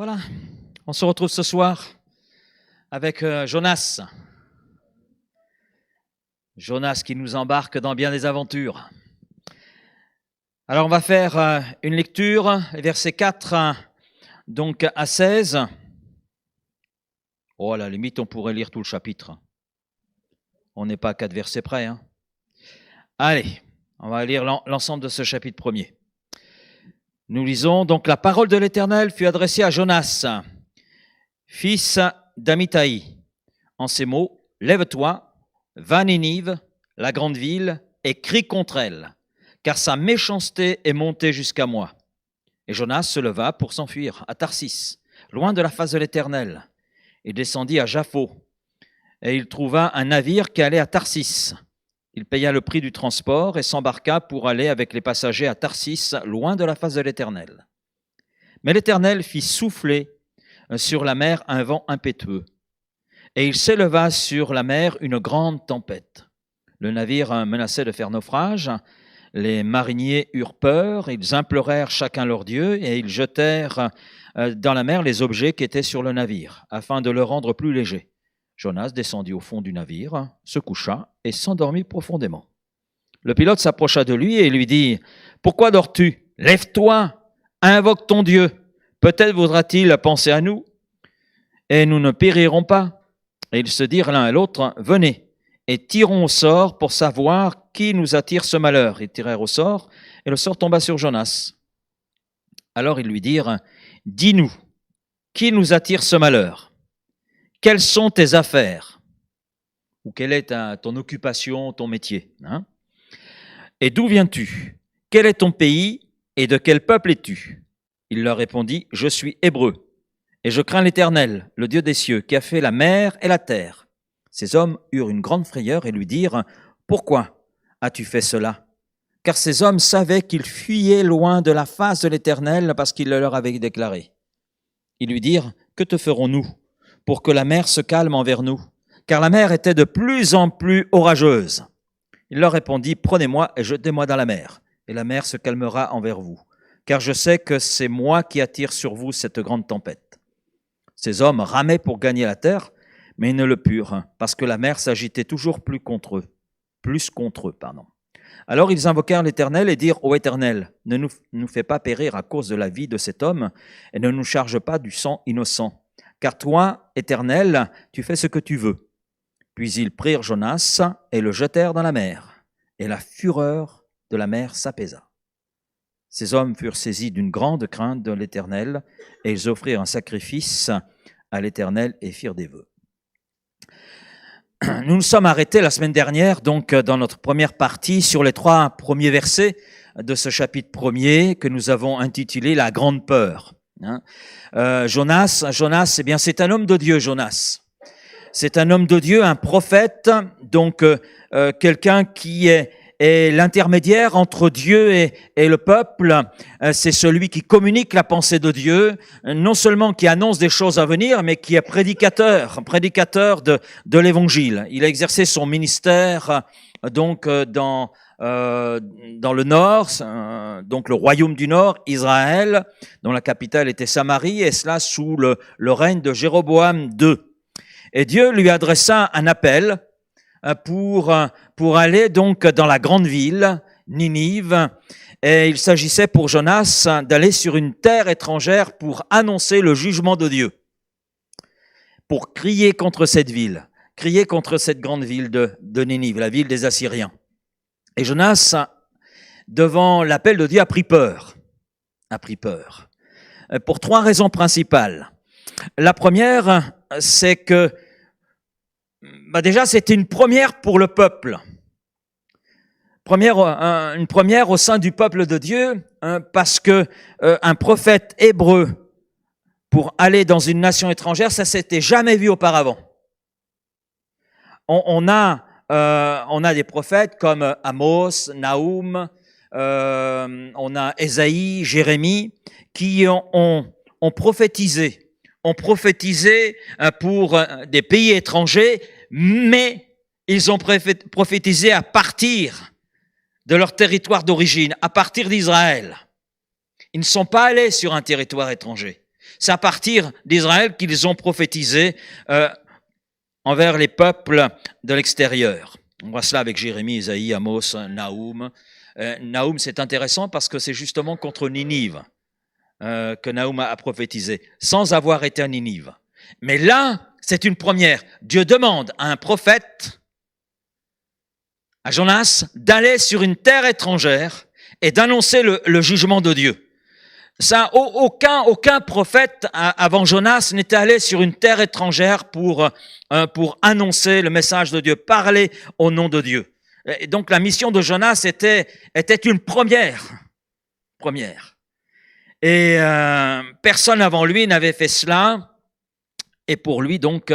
Voilà, on se retrouve ce soir avec Jonas. Jonas qui nous embarque dans bien des aventures. Alors on va faire une lecture, versets 4 donc à 16. Oh, à la limite, on pourrait lire tout le chapitre. On n'est pas à 4 versets près. Hein. Allez, on va lire l'ensemble de ce chapitre premier. Nous lisons, donc la parole de l'Éternel fut adressée à Jonas, fils d'Amittai. En ces mots, lève-toi, va à Ninive, la grande ville, et crie contre elle, car sa méchanceté est montée jusqu'à moi. Et Jonas se leva pour s'enfuir à Tarsis, loin de la face de l'Éternel. Il descendit à Jaffo, et il trouva un navire qui allait à Tarsis. Il paya le prix du transport et s'embarqua pour aller avec les passagers à Tarsis, loin de la face de l'Éternel. Mais l'Éternel fit souffler sur la mer un vent impétueux, et il s'éleva sur la mer une grande tempête. Le navire menaçait de faire naufrage, les mariniers eurent peur, ils implorèrent chacun leur Dieu, et ils jetèrent dans la mer les objets qui étaient sur le navire, afin de le rendre plus léger. Jonas descendit au fond du navire, se coucha et s'endormit profondément. Le pilote s'approcha de lui et lui dit « Pourquoi dors-tu ? Lève-toi, invoque ton Dieu. Peut-être voudra-t-il penser à nous, et nous ne périrons pas. » Et ils se dirent l'un à l'autre « Venez, et tirons au sort pour savoir qui nous attire ce malheur. » Ils tirèrent au sort, et le sort tomba sur Jonas. Alors ils lui dirent « Dis-nous, qui nous attire ce malheur ? Quelles sont tes affaires ? Ou quelle est ton occupation, ton métier, hein ? Et d'où viens-tu ? Quel est ton pays et de quel peuple es-tu ? Il leur répondit, je suis hébreu, et je crains l'Éternel, le Dieu des cieux, qui a fait la mer et la terre. Ces hommes eurent une grande frayeur et lui dirent, pourquoi as-tu fait cela ? Car ces hommes savaient qu'ils fuyaient loin de la face de l'Éternel parce qu'il le leur avait déclaré. Ils lui dirent, que te ferons-nous pour que la mer se calme envers nous, car la mer était de plus en plus orageuse. Il leur répondit, prenez-moi et jetez-moi dans la mer, et la mer se calmera envers vous, car je sais que c'est moi qui attire sur vous cette grande tempête. Ces hommes ramaient pour gagner la terre, mais ils ne le purent, parce que la mer s'agitait toujours plus contre eux. Alors ils invoquèrent l'Éternel et dirent, ô Éternel, ne nous fais pas périr à cause de la vie de cet homme, et ne nous charge pas du sang innocent. Car toi, Éternel, tu fais ce que tu veux. Puis ils prirent Jonas et le jetèrent dans la mer, et la fureur de la mer s'apaisa. Ces hommes furent saisis d'une grande crainte de l'Éternel, et ils offrirent un sacrifice à l'Éternel et firent des vœux. Nous nous sommes arrêtés la semaine dernière, donc dans notre première partie, sur les 3 premiers versets de ce chapitre premier que nous avons intitulé « La grande peur ». Jonas, eh bien, c'est un homme de Dieu, Jonas. C'est un homme de Dieu, un prophète, donc quelqu'un qui est l'intermédiaire entre Dieu et le peuple. C'est celui qui communique la pensée de Dieu, non seulement qui annonce des choses à venir, mais qui est prédicateur de l'évangile. Il a exercé son ministère donc dans le nord, donc le royaume du nord, Israël, dont la capitale était Samarie, et cela sous le règne de Jéroboam II. Et Dieu lui adressa un appel pour aller donc dans la grande ville, Ninive, et il s'agissait pour Jonas d'aller sur une terre étrangère pour annoncer le jugement de Dieu, pour crier contre cette ville, crier contre cette grande ville de Ninive, la ville des Assyriens. Et Jonas, devant l'appel de Dieu, a pris peur, pour 3 raisons principales. La première, c'est que déjà c'était une première pour le peuple, une première au sein du peuple de Dieu, parce que un prophète hébreu pour aller dans une nation étrangère, ça s'était jamais vu auparavant. On a des prophètes comme Amos, Naoum, on a Ésaïe, Jérémie, qui ont prophétisé pour des pays étrangers, mais ils ont prophétisé à partir de leur territoire d'origine, à partir d'Israël. Ils ne sont pas allés sur un territoire étranger. c'est à partir d'Israël qu'ils ont prophétisé envers les peuples de l'extérieur. On voit cela avec Jérémie, Isaïe, Amos, Naoum. Naoum, c'est intéressant parce que c'est justement contre Ninive que Naoum a prophétisé, sans avoir été à Ninive. Mais là, c'est une première. Dieu demande à un prophète, à Jonas, d'aller sur une terre étrangère et d'annoncer le jugement de Dieu. Ça, aucun prophète avant Jonas n'était allé sur une terre étrangère pour annoncer le message de Dieu, parler au nom de Dieu. Et donc la mission de Jonas était une première. Et personne avant lui n'avait fait cela. Et pour lui, donc,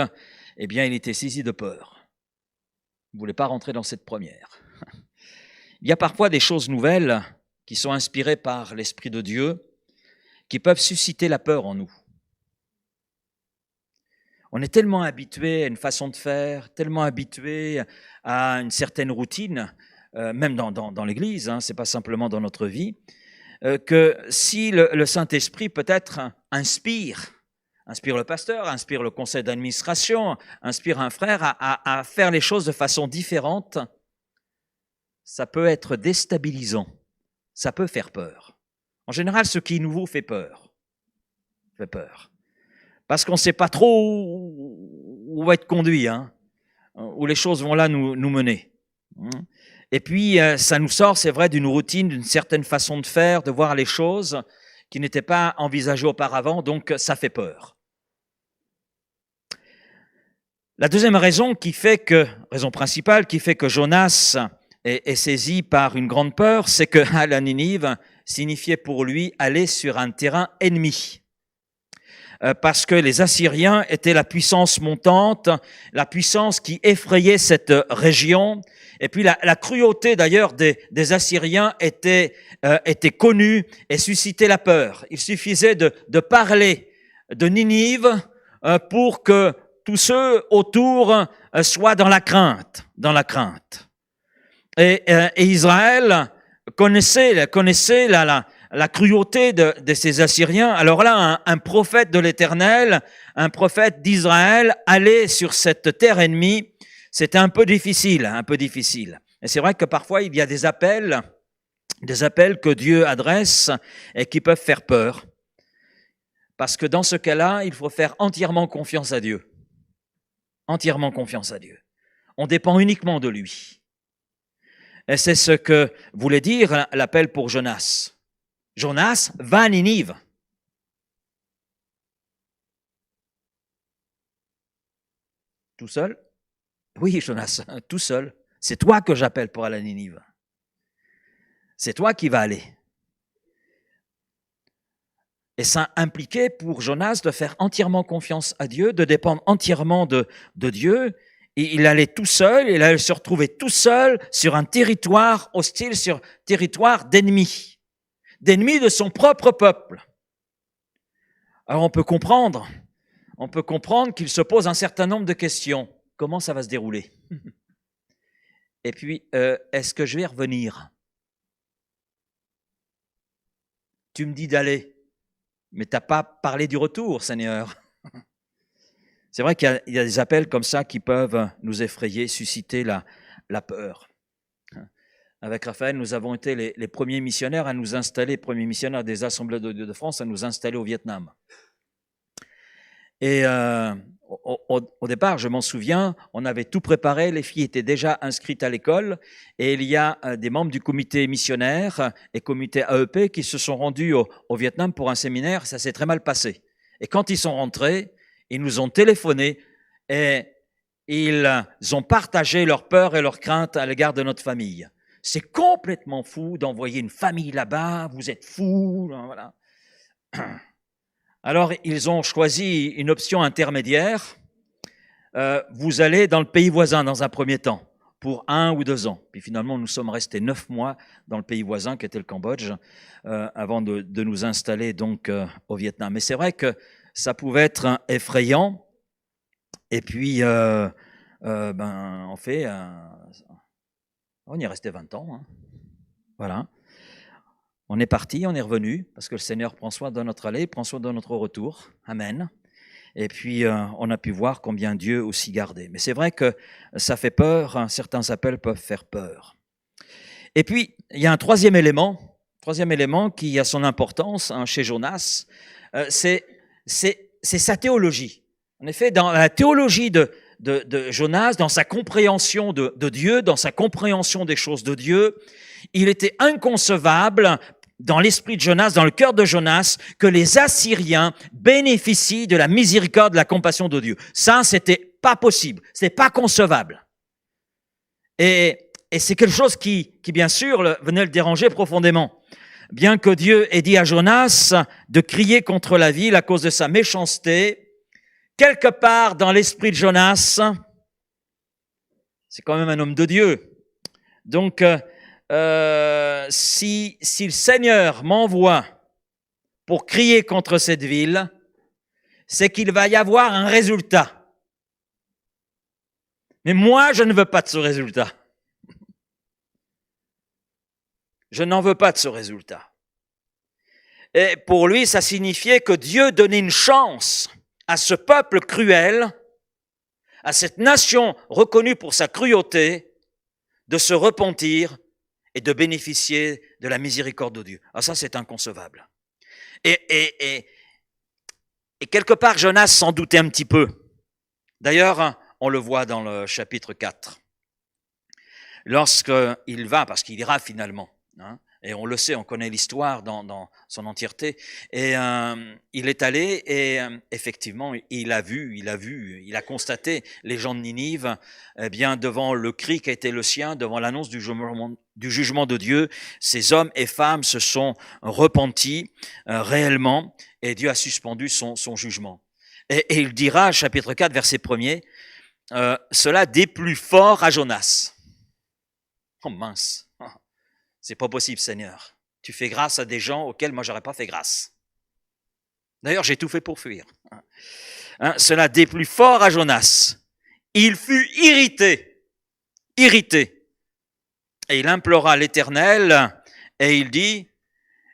eh bien, il était saisi de peur. Il ne voulait pas rentrer dans cette première. Il y a parfois des choses nouvelles qui sont inspirées par l'Esprit de Dieu, qui peuvent susciter la peur en nous. On est tellement habitué à une façon de faire, tellement habitué à une certaine routine, même dans l'Église, hein, c'est pas simplement dans notre vie, que si le Saint-Esprit peut-être inspire le pasteur, inspire le conseil d'administration, inspire un frère à faire les choses de façon différente, ça peut être déstabilisant, ça peut faire peur. En général, ce qui est nouveau fait peur. Parce qu'on ne sait pas trop où on va être conduit, hein, où les choses vont là nous mener. Et puis, ça nous sort, c'est vrai, d'une routine, d'une certaine façon de faire, de voir les choses qui n'étaient pas envisagées auparavant, donc ça fait peur. La deuxième raison principale qui fait que Jonas est saisi par une grande peur, c'est que aller à Ninive signifiait pour lui aller sur un terrain ennemi. Parce que les Assyriens étaient la puissance montante, la puissance qui effrayait cette région. Et puis la cruauté d'ailleurs des Assyriens était connue et suscitait la peur. Il suffisait de parler de Ninive pour que tous ceux autour soient dans la crainte. Et Israël connaissait la cruauté de ces Assyriens. Alors là, un prophète de l'Éternel, un prophète d'Israël, allait sur cette terre ennemie, c'était un peu difficile. Et c'est vrai que parfois, il y a des appels que Dieu adresse et qui peuvent faire peur. Parce que dans ce cas-là, il faut faire entièrement confiance à Dieu. Entièrement confiance à Dieu. On dépend uniquement de lui. Et c'est ce que voulait dire l'appel pour Jonas. Jonas, va à Ninive. Tout seul? Oui, Jonas, tout seul. C'est toi que j'appelle pour aller à Ninive. C'est toi qui vas aller. Et ça impliquait pour Jonas de faire entièrement confiance à Dieu, de dépendre entièrement de Dieu. Et il allait tout seul, il allait se retrouver tout seul sur un territoire hostile, sur un territoire d'ennemis de son propre peuple. Alors on peut comprendre qu'il se pose un certain nombre de questions. Comment ça va se dérouler? Et puis, est-ce que je vais revenir? Tu me dis d'aller, mais tu n'as pas parlé du retour, Seigneur. C'est vrai qu'il y a des appels comme ça qui peuvent nous effrayer, susciter la peur. Avec Raphaël, nous avons été les premiers missionnaires à nous installer, premiers missionnaires des Assemblées de Dieu de France, à nous installer au Vietnam. Et au départ, je m'en souviens, on avait tout préparé, les filles étaient déjà inscrites à l'école, et il y a des membres du comité missionnaire et comité AEP qui se sont rendus au Vietnam pour un séminaire, ça s'est très mal passé. Et quand ils sont rentrés, ils nous ont téléphoné et ils ont partagé leur peur et leur crainte à l'égard de notre famille. C'est complètement fou d'envoyer une famille là-bas, vous êtes fous, voilà. Alors, ils ont choisi une option intermédiaire. Vous allez dans le pays voisin dans un premier temps, pour 1 ou 2 ans. Puis finalement, nous sommes restés 9 mois dans le pays voisin, qui était le Cambodge, avant de nous installer donc au Vietnam. Mais c'est vrai que ça pouvait être effrayant. Et puis, on y est resté 20 ans. Hein. Voilà. On est parti, on est revenu, parce que le Seigneur prend soin de notre aller, prend soin de notre retour. Amen. Et puis, on a pu voir combien Dieu aussi gardait. Mais c'est vrai que ça fait peur, hein, certains appels peuvent faire peur. Et puis, il y a un troisième élément qui a son importance hein, chez Jonas, c'est sa théologie. En effet, dans la théologie de Jonas, dans sa compréhension de Dieu, dans sa compréhension des choses de Dieu, il était inconcevable dans l'esprit de Jonas, dans le cœur de Jonas, que les Assyriens bénéficient de la miséricorde, de la compassion de Dieu. Ça, c'était pas possible, c'était pas concevable. Et c'est quelque chose qui bien sûr, venait le déranger profondément. Bien que Dieu ait dit à Jonas de crier contre la ville à cause de sa méchanceté, quelque part dans l'esprit de Jonas, c'est quand même un homme de Dieu. Donc, si le Seigneur m'envoie pour crier contre cette ville, c'est qu'il va y avoir un résultat. Mais moi, je ne veux pas de ce résultat. Je n'en veux pas de ce résultat. Et pour lui, ça signifiait que Dieu donnait une chance à ce peuple cruel, à cette nation reconnue pour sa cruauté, de se repentir et de bénéficier de la miséricorde de Dieu. Ah, ça, c'est inconcevable. Et quelque part, Jonas s'en doutait un petit peu. D'ailleurs, on le voit dans le chapitre 4. Lorsqu'il va, parce qu'il ira finalement, hein, et on le sait, on connaît l'histoire dans son entièreté, et il est allé et effectivement, il a constaté les gens de Ninive, eh bien devant le cri qui a été le sien, devant l'annonce du jugement de Dieu, ces hommes et femmes se sont repentis réellement, et Dieu a suspendu son jugement. Et il dira, chapitre 4, verset 1er, cela déplut fort à Jonas. Oh mince, c'est pas possible, Seigneur. Tu fais grâce à des gens auxquels moi j'aurais pas fait grâce. D'ailleurs, j'ai tout fait pour fuir. Cela déplut fort à Jonas. Il fut irrité. Et il implora l'Éternel et il dit,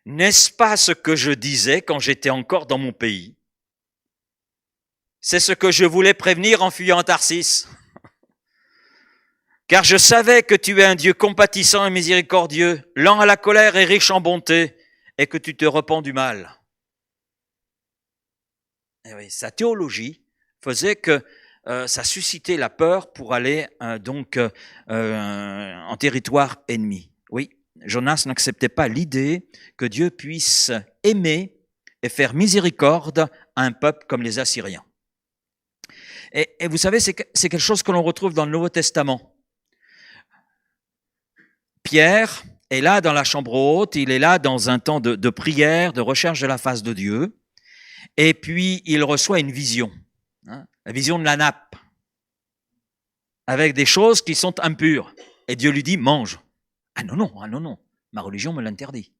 n'est-ce pas ce que je disais quand j'étais encore dans mon pays? C'est ce que je voulais prévenir en fuyant Tarsis. Car je savais que tu es un Dieu compatissant et miséricordieux, lent à la colère et riche en bonté, et que tu te repens du mal. Et oui, sa théologie faisait que ça suscitait la peur pour aller en territoire ennemi. Oui, Jonas n'acceptait pas l'idée que Dieu puisse aimer et faire miséricorde à un peuple comme les Assyriens. Et vous savez, c'est quelque chose que l'on retrouve dans le Nouveau Testament. Pierre est là dans la chambre haute, il est là dans un temps de prière, de recherche de la face de Dieu, et puis il reçoit une vision, la vision de la nappe, avec des choses qui sont impures. Et Dieu lui dit, mange. Ah non, ma religion me l'interdit.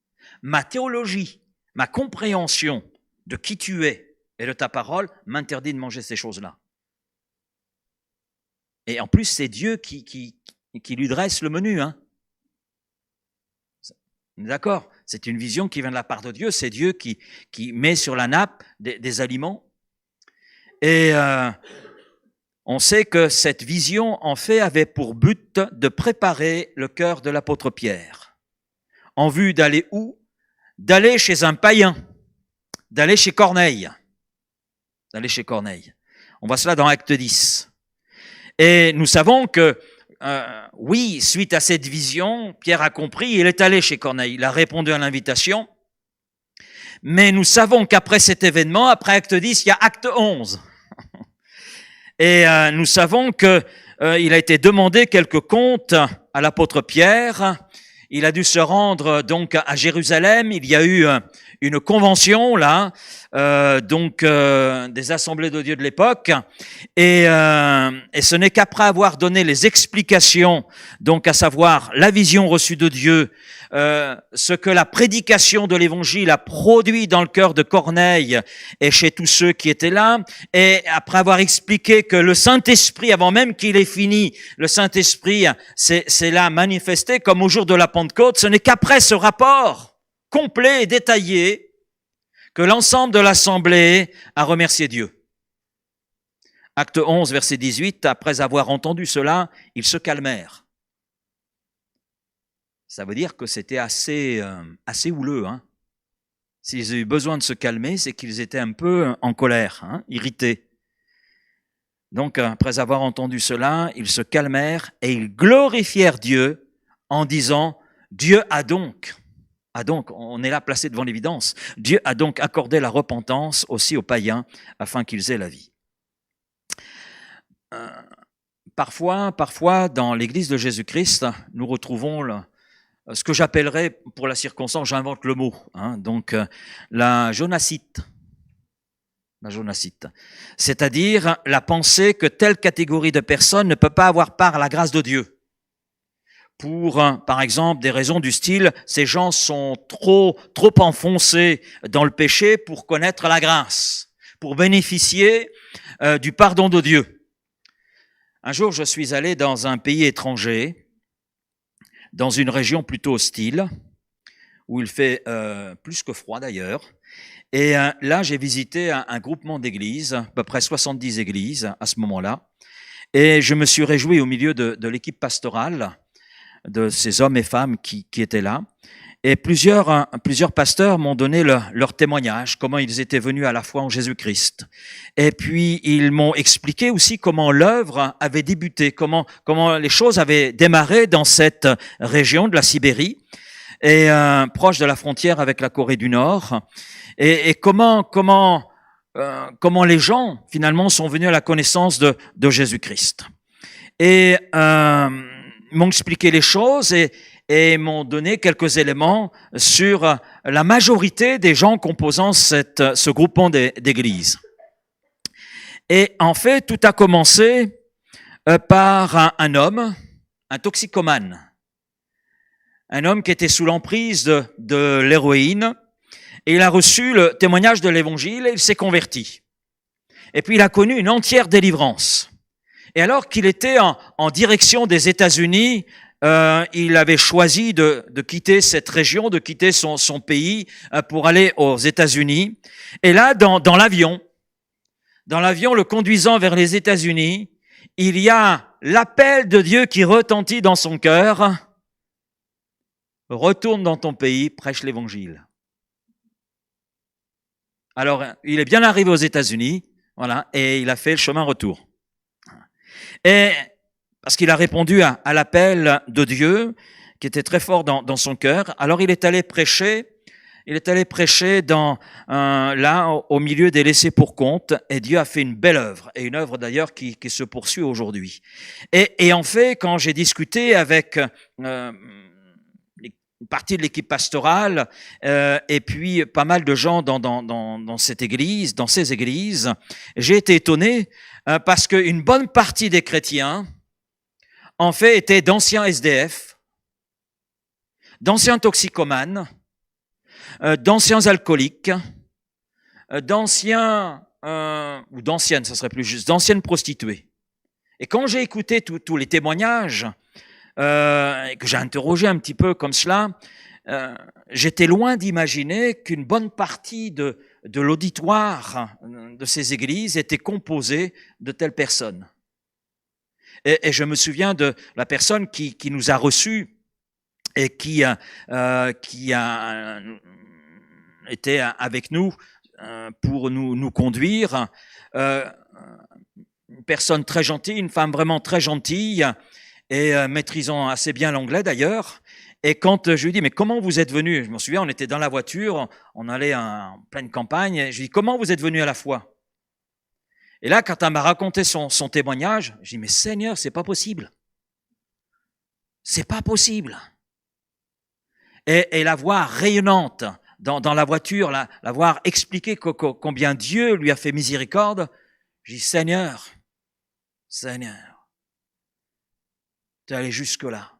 Ma théologie, ma compréhension de qui tu es et de ta parole m'interdit de manger ces choses-là. Et en plus, c'est Dieu qui lui dresse le menu, hein. D'accord, c'est une vision qui vient de la part de Dieu, c'est Dieu qui met sur la nappe des aliments. Et on sait que cette vision, en fait, avait pour but de préparer le cœur de l'apôtre Pierre. En vue d'aller où? D'aller chez un païen, d'aller chez Corneille. On voit cela dans Acte 10. Et nous savons que oui, suite à cette vision, Pierre a compris, il est allé chez Corneille, il a répondu à l'invitation. Mais nous savons qu'après cet événement, après Acte 10, il y a Acte 11. Et nous savons que il a été demandé quelques comptes à l'apôtre Pierre. Il a dû se rendre donc à Jérusalem. Il y a eu une convention là, des assemblées de Dieu de l'époque, et ce n'est qu'après avoir donné les explications, donc à savoir la vision reçue de Dieu, ce que la prédication de l'Évangile a produit dans le cœur de Corneille et chez tous ceux qui étaient là, et après avoir expliqué que le Saint-Esprit, avant même qu'il ait fini, le Saint-Esprit c'est là manifesté comme au jour de la Pentecôte, ce n'est qu'après ce rapport complet et détaillé que l'ensemble de l'assemblée a remercié Dieu. Acte 11, verset 18, après avoir entendu cela, ils se calmèrent. Ça veut dire que c'était assez houleux. S'ils ont eu besoin de se calmer, c'est qu'ils étaient un peu en colère, irrités. Donc, après avoir entendu cela, ils se calmèrent et ils glorifièrent Dieu en disant « Dieu a donc, on est là placé devant l'évidence, Dieu a donc accordé la repentance aussi aux païens afin qu'ils aient la vie. » Parfois, dans l'Église de Jésus-Christ, nous retrouvons ce que j'appellerais, pour la circonstance, j'invente le mot, donc la jonasite. La jonasite, c'est-à-dire la pensée que telle catégorie de personnes ne peut pas avoir part à la grâce de Dieu. Pour, par exemple, des raisons du style, ces gens sont trop enfoncés dans le péché pour connaître la grâce, pour bénéficier du pardon de Dieu. Un jour, je suis allé dans un pays étranger, dans une région plutôt hostile, où il fait plus que froid d'ailleurs. Et là, j'ai visité un groupement d'églises, à peu près 70 églises à ce moment-là. Et je me suis réjoui au milieu de l'équipe pastorale, de ces hommes et femmes qui étaient là. Et plusieurs pasteurs m'ont donné leur témoignage, comment ils étaient venus à la foi en Jésus-Christ. Et puis, ils m'ont expliqué aussi comment l'œuvre avait débuté, comment les choses avaient démarré dans cette région de la Sibérie, et proche de la frontière avec la Corée du Nord. Et comment les gens, finalement, sont venus à la connaissance de Jésus-Christ. Et m'ont expliqué les choses et m'ont donné quelques éléments sur la majorité des gens composant ce groupement d'églises. Et en fait, tout a commencé par un homme, un toxicomane. Un homme qui était sous l'emprise de l'héroïne. Et il a reçu le témoignage de l'évangile et il s'est converti. Et puis il a connu une entière délivrance. Et alors qu'il était en direction des États-Unis, il avait choisi de quitter cette région, de quitter son pays pour aller aux États-Unis. Et là, dans l'avion le conduisant vers les États-Unis, il y a l'appel de Dieu qui retentit dans son cœur. Retourne dans ton pays, prêche l'évangile. Alors, il est bien arrivé aux États-Unis, voilà, et il a fait le chemin retour. Et parce qu'il a répondu à l'appel de Dieu, qui était très fort dans son cœur, alors il est allé prêcher là, au milieu des laissés pour compte, et Dieu a fait une belle œuvre, et une œuvre d'ailleurs qui se poursuit aujourd'hui. Et en fait, quand j'ai discuté avec une partie de l'équipe pastorale, et puis pas mal de gens dans cette église, dans ces églises, j'ai été étonné parce qu'une bonne partie des chrétiens, en fait, étaient d'anciens SDF, d'anciens toxicomanes, d'anciens alcooliques, d'anciennes, ça serait plus juste, d'anciennes prostituées. Et quand j'ai écouté tous les témoignages, et que j'ai interrogé un petit peu comme cela, j'étais loin d'imaginer qu'une bonne partie de l'auditoire de ces églises était composée de telles personnes. Et je me souviens de la personne qui nous a reçus et qui a été avec nous pour nous conduire. Une personne très gentille, une femme vraiment très gentille, et maîtrisant assez bien l'anglais d'ailleurs. Et quand je lui dis, mais comment vous êtes venu? Je me souviens, on était dans la voiture, on allait en pleine campagne, et je lui dis, comment vous êtes venu à la foi? Et là, quand elle m'a raconté son témoignage, je dis, mais Seigneur, c'est pas possible. C'est pas possible. Et la voix rayonnante dans la voiture, la voir expliquer combien Dieu lui a fait miséricorde, je dis, Seigneur, tu es allé jusque-là.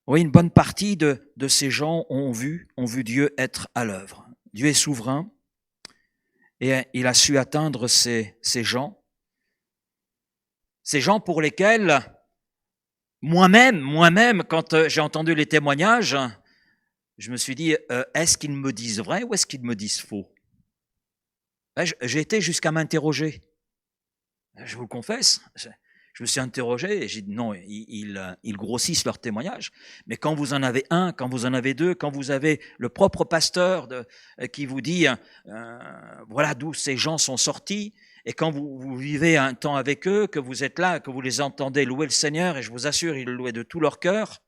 Oui, une bonne partie de ces gens ont vu Dieu être à l'œuvre. Dieu est souverain et il a su atteindre ces gens pour lesquels moi-même, quand j'ai entendu les témoignages, je me suis dit, est-ce qu'ils me disent vrai ou est-ce qu'ils me disent faux? J'ai été jusqu'à m'interroger. Je vous le confesse. Je me suis interrogé et j'ai dit non, ils grossissent leur témoignage. Mais quand vous en avez un, quand vous en avez deux, quand vous avez le propre pasteur qui vous dit voilà d'où ces gens sont sortis, et quand vous vivez un temps avec eux, que vous êtes là, que vous les entendez louer le Seigneur, et je vous assure, ils le louaient de tout leur cœur,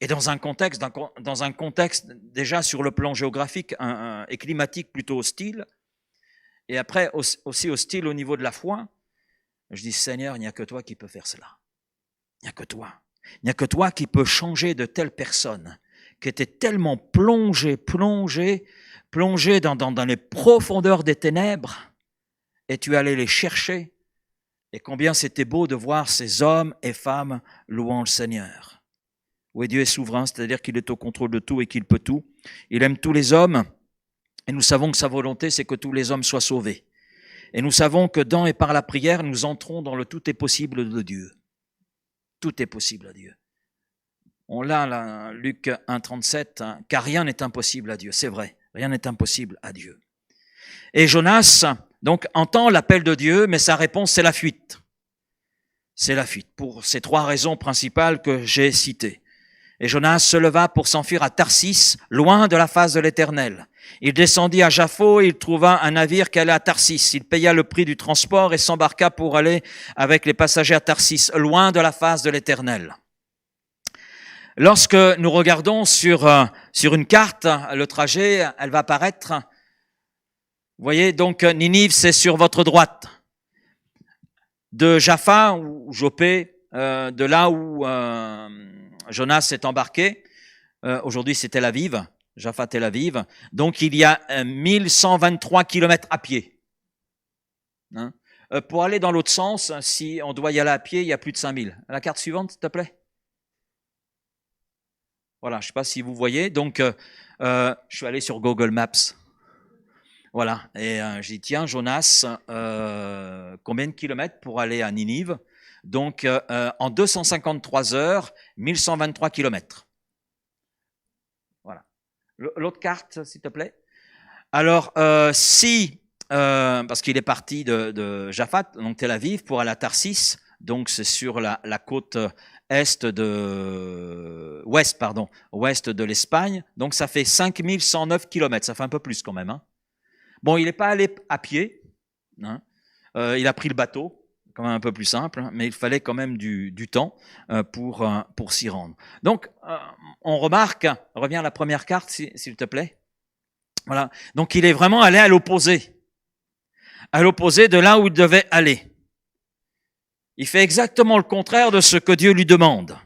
et dans un contexte déjà sur le plan géographique et climatique plutôt hostile, et après aussi hostile au niveau de la foi, je dis, Seigneur, il n'y a que toi qui peux faire cela. Il n'y a que toi. Il n'y a que toi qui peux changer de telles personnes qui étaient tellement plongées dans les profondeurs des ténèbres, et tu allais les chercher. Et combien c'était beau de voir ces hommes et femmes louant le Seigneur. Oui, Dieu est souverain, c'est-à-dire qu'il est au contrôle de tout et qu'il peut tout. Il aime tous les hommes, et nous savons que sa volonté, c'est que tous les hommes soient sauvés. Et nous savons que dans et par la prière, nous entrons dans le tout est possible de Dieu. Tout est possible à Dieu. On l'a là, Luc 1,37, hein, car rien n'est impossible à Dieu. C'est vrai, rien n'est impossible à Dieu. Et Jonas, donc, entend l'appel de Dieu, mais sa réponse, c'est la fuite. C'est la fuite, pour ces trois raisons principales que j'ai citées. Et Jonas se leva pour s'enfuir à Tarsis, loin de la face de l'Éternel. Il descendit à Jaffo et il trouva un navire qui allait à Tarsis. Il paya le prix du transport et s'embarqua pour aller avec les passagers à Tarsis, loin de la face de l'Éternel. Lorsque nous regardons sur une carte, le trajet, elle va apparaître. Vous voyez, donc Ninive, c'est sur votre droite. De Jaffa ou Joppé, de là où Jonas s'est embarqué, aujourd'hui c'est Tel Aviv, Jaffa Tel Aviv, donc il y a 1123 kilomètres à pied. Hein? Pour aller dans l'autre sens, si on doit y aller à pied, il y a plus de 5000. La carte suivante, s'il te plaît. Voilà, je ne sais pas si vous voyez, donc je suis allé sur Google Maps. Voilà, et j'ai dit tiens Jonas, combien de kilomètres pour aller à Ninive? Donc en 253 heures, 1123 kilomètres. Voilà. L'autre carte, s'il te plaît. Alors parce qu'il est parti de Jaffa, donc Tel Aviv, pour aller à Tarsis, donc c'est sur la côte ouest de l'Espagne, donc ça fait 5109 kilomètres, ça fait un peu plus quand même, hein. Bon, il n'est pas allé à pied, hein. Il a pris le bateau, quand même un peu plus simple, hein, mais il fallait quand même du temps pour s'y rendre. Donc, on remarque, reviens à la première carte, s'il te plaît. Voilà. Donc, il est vraiment allé à l'opposé de là où il devait aller. Il fait exactement le contraire de ce que Dieu lui demande.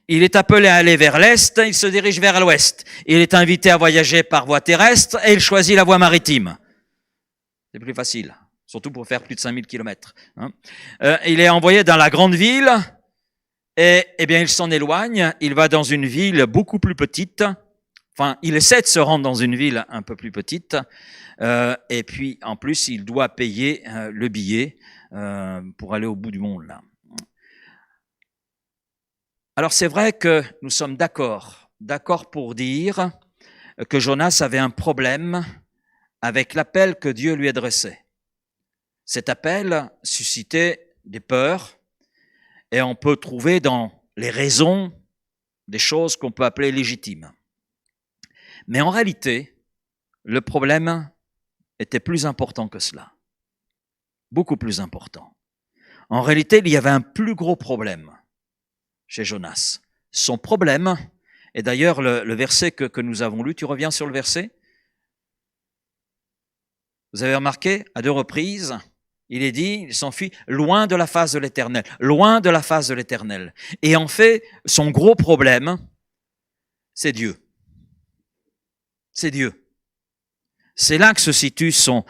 Il est appelé à aller vers l'est, il se dirige vers l'ouest. Il est invité à voyager par voie terrestre et il choisit la voie maritime. C'est plus facile, surtout pour faire plus de 5000 kilomètres. Hein. Il est envoyé dans la grande ville et bien il s'en éloigne. Il va dans une ville beaucoup plus petite. Enfin, il essaie de se rendre dans une ville un peu plus petite. Et puis, en plus, il doit payer le billet pour aller au bout du monde, là. Alors, c'est vrai que nous sommes d'accord pour dire que Jonas avait un problème avec l'appel que Dieu lui adressait. Cet appel suscitait des peurs et on peut trouver dans les raisons des choses qu'on peut appeler légitimes. Mais en réalité, le problème était plus important que cela. Beaucoup plus important. En réalité, il y avait un plus gros problème chez Jonas. Son problème, et d'ailleurs le verset que nous avons lu, tu reviens sur le verset? Vous avez remarqué, à 2 reprises, il est dit, il s'enfuit loin de la face de l'Éternel, loin de la face de l'Éternel. Et en fait, son gros problème, c'est Dieu. C'est Dieu. C'est là que se situe son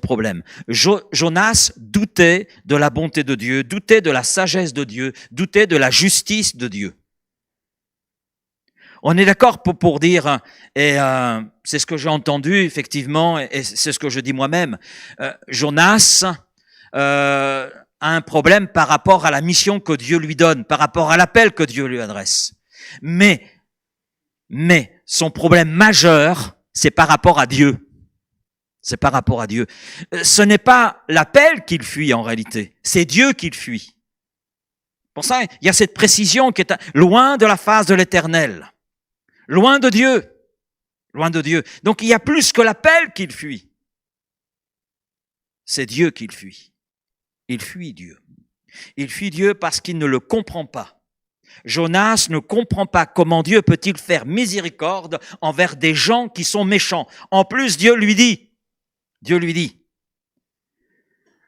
problème. Jonas doutait de la bonté de Dieu, doutait de la sagesse de Dieu, doutait de la justice de Dieu. On est d'accord pour dire, et c'est ce que j'ai entendu effectivement, et c'est ce que je dis moi-même, Jonas a un problème par rapport à la mission que Dieu lui donne, par rapport à l'appel que Dieu lui adresse. Mais son problème majeur, c'est par rapport à Dieu. C'est par rapport à Dieu. Ce n'est pas l'appel qu'il fuit en réalité, c'est Dieu qu'il fuit. Pour ça, il y a cette précision qui est loin de la face de l'Éternel, loin de Dieu, loin de Dieu. Donc il y a plus que l'appel qu'il fuit. C'est Dieu qu'il fuit. Il fuit Dieu. Il fuit Dieu parce qu'il ne le comprend pas. Jonas ne comprend pas comment Dieu peut-il faire miséricorde envers des gens qui sont méchants. En plus, Dieu lui dit,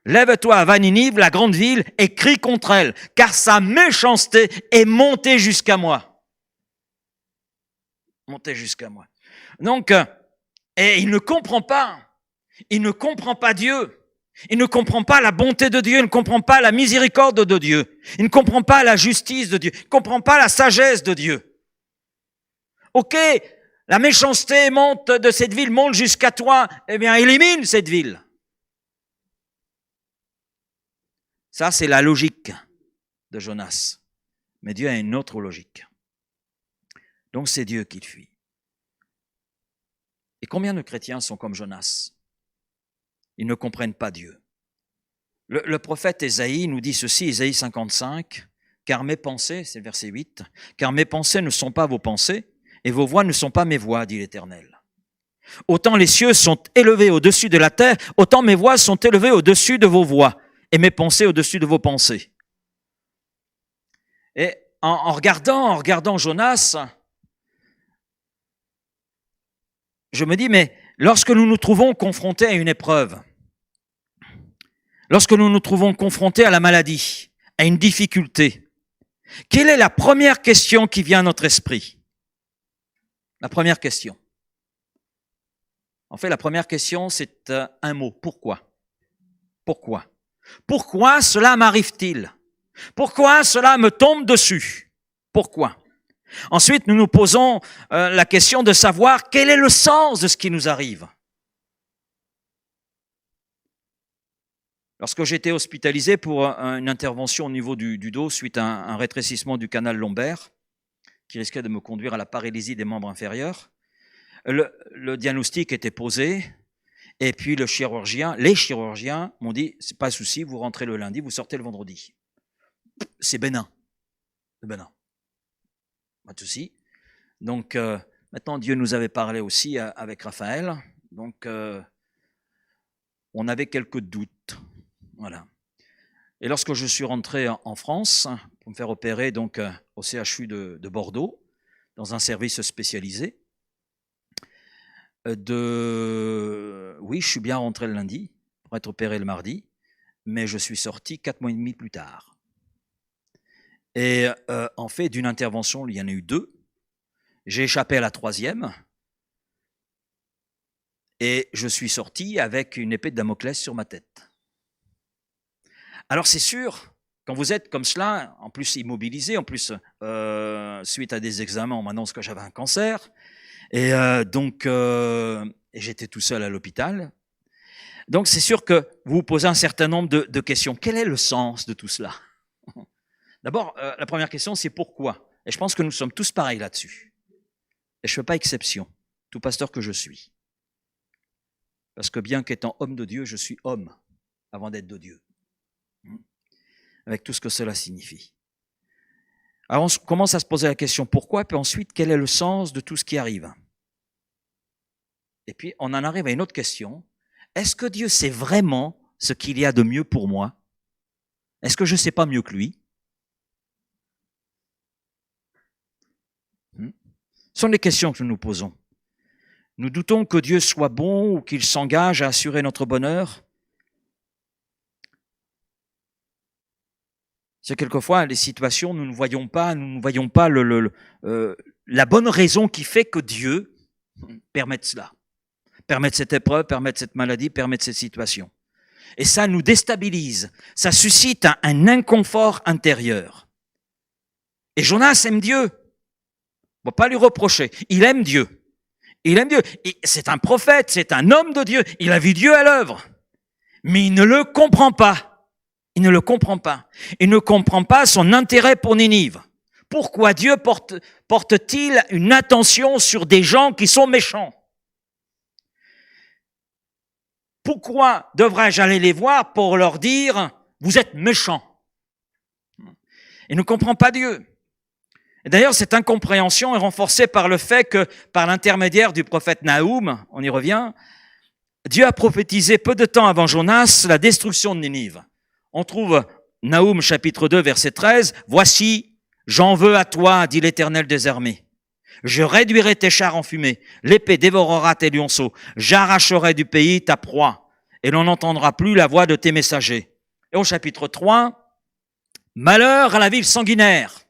lève-toi, va à Ninive, la grande ville, et crie contre elle, car sa méchanceté est montée jusqu'à moi. Montée jusqu'à moi. Donc, et il ne comprend pas Dieu. Il ne comprend pas la bonté de Dieu, il ne comprend pas la miséricorde de Dieu, il ne comprend pas la justice de Dieu, il ne comprend pas la sagesse de Dieu. Ok, la méchanceté de cette ville monte jusqu'à toi, eh bien élimine cette ville. Ça, c'est la logique de Jonas. Mais Dieu a une autre logique. Donc c'est Dieu qui le fuit. Et combien de chrétiens sont comme Jonas ? Ils ne comprennent pas Dieu. Le prophète Ésaïe nous dit ceci, Ésaïe 55, « Car mes pensées, c'est le verset 8, « Car mes pensées ne sont pas vos pensées, et vos voix ne sont pas mes voix, dit l'Éternel. Autant les cieux sont élevés au-dessus de la terre, autant mes voix sont élevées au-dessus de vos voix, et mes pensées au-dessus de vos pensées. » Et en regardant Jonas, je me dis, mais lorsque nous nous trouvons confrontés à une épreuve, lorsque nous nous trouvons confrontés à la maladie, à une difficulté, quelle est la première question qui vient à notre esprit ? La première question. En fait, la première question, c'est un mot. Pourquoi ? Pourquoi ? Pourquoi cela m'arrive-t-il ? Pourquoi cela me tombe dessus ? Pourquoi ? Ensuite, nous nous posons la question de savoir quel est le sens de ce qui nous arrive. Lorsque j'étais hospitalisé pour une intervention au niveau du dos suite à un rétrécissement du canal lombaire qui risquait de me conduire à la paralysie des membres inférieurs, le diagnostic était posé et puis les chirurgiens m'ont dit « c'est pas de souci, vous rentrez le lundi, vous sortez le vendredi ». C'est bénin. C'est bénin. Pas de souci. Donc maintenant Dieu nous avait parlé aussi avec Raphaël, donc on avait quelques doutes. Voilà. Et lorsque je suis rentré en France pour me faire opérer donc au CHU de Bordeaux, dans un service spécialisé, oui, je suis bien rentré le lundi pour être opéré le mardi, mais je suis sorti 4 mois et demi plus tard. Et en fait, d'une intervention, il y en a eu 2. J'ai échappé à la 3e et je suis sorti avec une épée de Damoclès sur ma tête. Alors c'est sûr, quand vous êtes comme cela, en plus immobilisé, en plus suite à des examens, on m'annonce que j'avais un cancer, et donc j'étais tout seul à l'hôpital. Donc c'est sûr que vous vous posez un certain nombre de questions. Quel est le sens de tout cela ? D'abord, la première question, c'est pourquoi ? Et je pense que nous sommes tous pareils là-dessus. Et je ne fais pas exception, tout pasteur que je suis. Parce que bien qu'étant homme de Dieu, je suis homme avant d'être de Dieu. Avec tout ce que cela signifie. Alors on commence à se poser la question pourquoi, puis ensuite quel est le sens de tout ce qui arrive. Et puis on en arrive à une autre question. Est-ce que Dieu sait vraiment ce qu'il y a de mieux pour moi ? Est-ce que je ne sais pas mieux que lui ? Ce sont les questions que nous nous posons. Nous doutons que Dieu soit bon ou qu'il s'engage à assurer notre bonheur. C'est quelquefois les situations, nous ne voyons pas la bonne raison qui fait que Dieu permette cela, permette cette épreuve, permette cette maladie, permette cette situation. Et ça nous déstabilise, ça suscite un inconfort intérieur. Et Jonas aime Dieu. On ne va pas lui reprocher. Il aime Dieu. Il aime Dieu. C'est un prophète, c'est un homme de Dieu. Il a vu Dieu à l'œuvre. Mais il ne le comprend pas. Il ne le comprend pas. Il ne comprend pas son intérêt pour Ninive. Pourquoi Dieu porte-t-il une attention sur des gens qui sont méchants? Pourquoi devrais-je aller les voir pour leur dire « vous êtes méchants » ? Il ne comprend pas Dieu. Et d'ailleurs, cette incompréhension est renforcée par le fait que, par l'intermédiaire du prophète Naoum, on y revient, Dieu a prophétisé peu de temps avant Jonas la destruction de Ninive. On trouve Naoum chapitre 2 verset 13, « Voici, j'en veux à toi, dit l'Éternel des armées. Je réduirai tes chars en fumée, l'épée dévorera tes lionceaux, j'arracherai du pays ta proie, et l'on n'entendra plus la voix de tes messagers. » Et au chapitre 3, « Malheur à la ville sanguinaire. »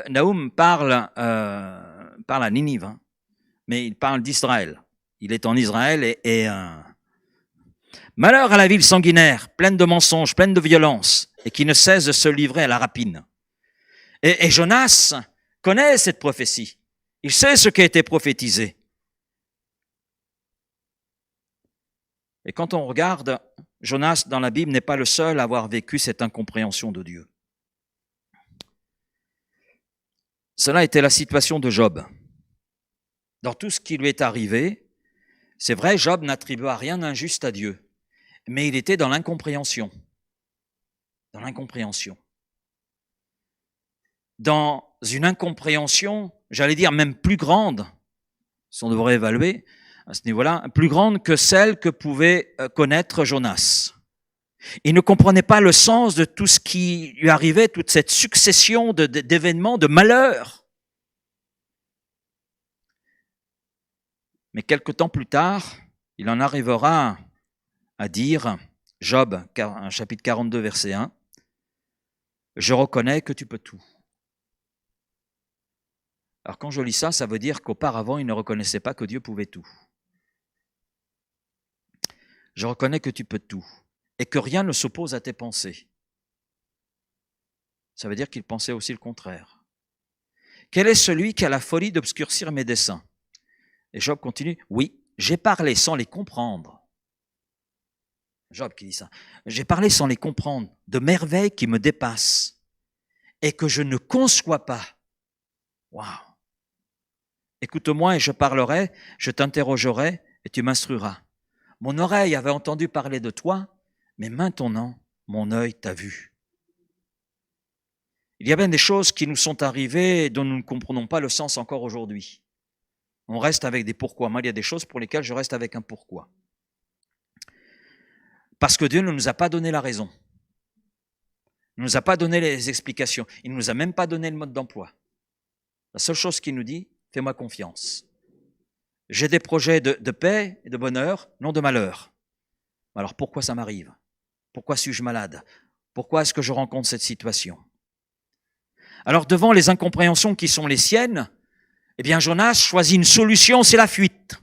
Naoum parle à Ninive, hein, mais il parle d'Israël. Il est en Israël malheur à la ville sanguinaire, pleine de mensonges, pleine de violence, et qui ne cesse de se livrer à la rapine. Et Jonas connaît cette prophétie. Il sait ce qui a été prophétisé. Et quand on regarde, Jonas dans la Bible n'est pas le seul à avoir vécu cette incompréhension de Dieu. Cela était la situation de Job. Dans tout ce qui lui est arrivé, c'est vrai, Job n'attribua rien d'injuste à Dieu, mais il était dans l'incompréhension. Dans l'incompréhension. Dans une incompréhension, j'allais dire même plus grande, si on devrait évaluer à ce niveau-là, plus grande que celle que pouvait connaître Jonas. Il ne comprenait pas le sens de tout ce qui lui arrivait, toute cette succession d'événements, de malheurs. Mais quelque temps plus tard, il en arrivera à dire, Job, chapitre 42, verset 1, « Je reconnais que tu peux tout. » Alors quand je lis ça, ça veut dire qu'auparavant, il ne reconnaissait pas que Dieu pouvait tout. Je reconnais que tu peux tout et que rien ne s'oppose à tes pensées. Ça veut dire qu'il pensait aussi le contraire. Quel est celui qui a la folie d'obscurcir mes desseins? Et Job continue, oui, j'ai parlé sans les comprendre. Job qui dit ça. J'ai parlé sans les comprendre, de merveilles qui me dépassent et que je ne conçois pas. Waouh! Écoute-moi et je parlerai, je t'interrogerai et tu m'instruiras. Mon oreille avait entendu parler de toi, mais maintenant, mon œil t'a vu. Il y a bien des choses qui nous sont arrivées et dont nous ne comprenons pas le sens encore aujourd'hui. On reste avec des pourquoi. Moi, il y a des choses pour lesquelles je reste avec un pourquoi. Parce que Dieu ne nous a pas donné la raison. Il ne nous a pas donné les explications. Il ne nous a même pas donné le mode d'emploi. La seule chose qu'il nous dit, fais-moi confiance. J'ai des projets de paix et de bonheur, non de malheur. Alors pourquoi ça m'arrive? Pourquoi suis-je malade? Pourquoi est-ce que je rencontre cette situation? Alors devant les incompréhensions qui sont les siennes, eh bien Jonas choisit une solution, c'est la fuite.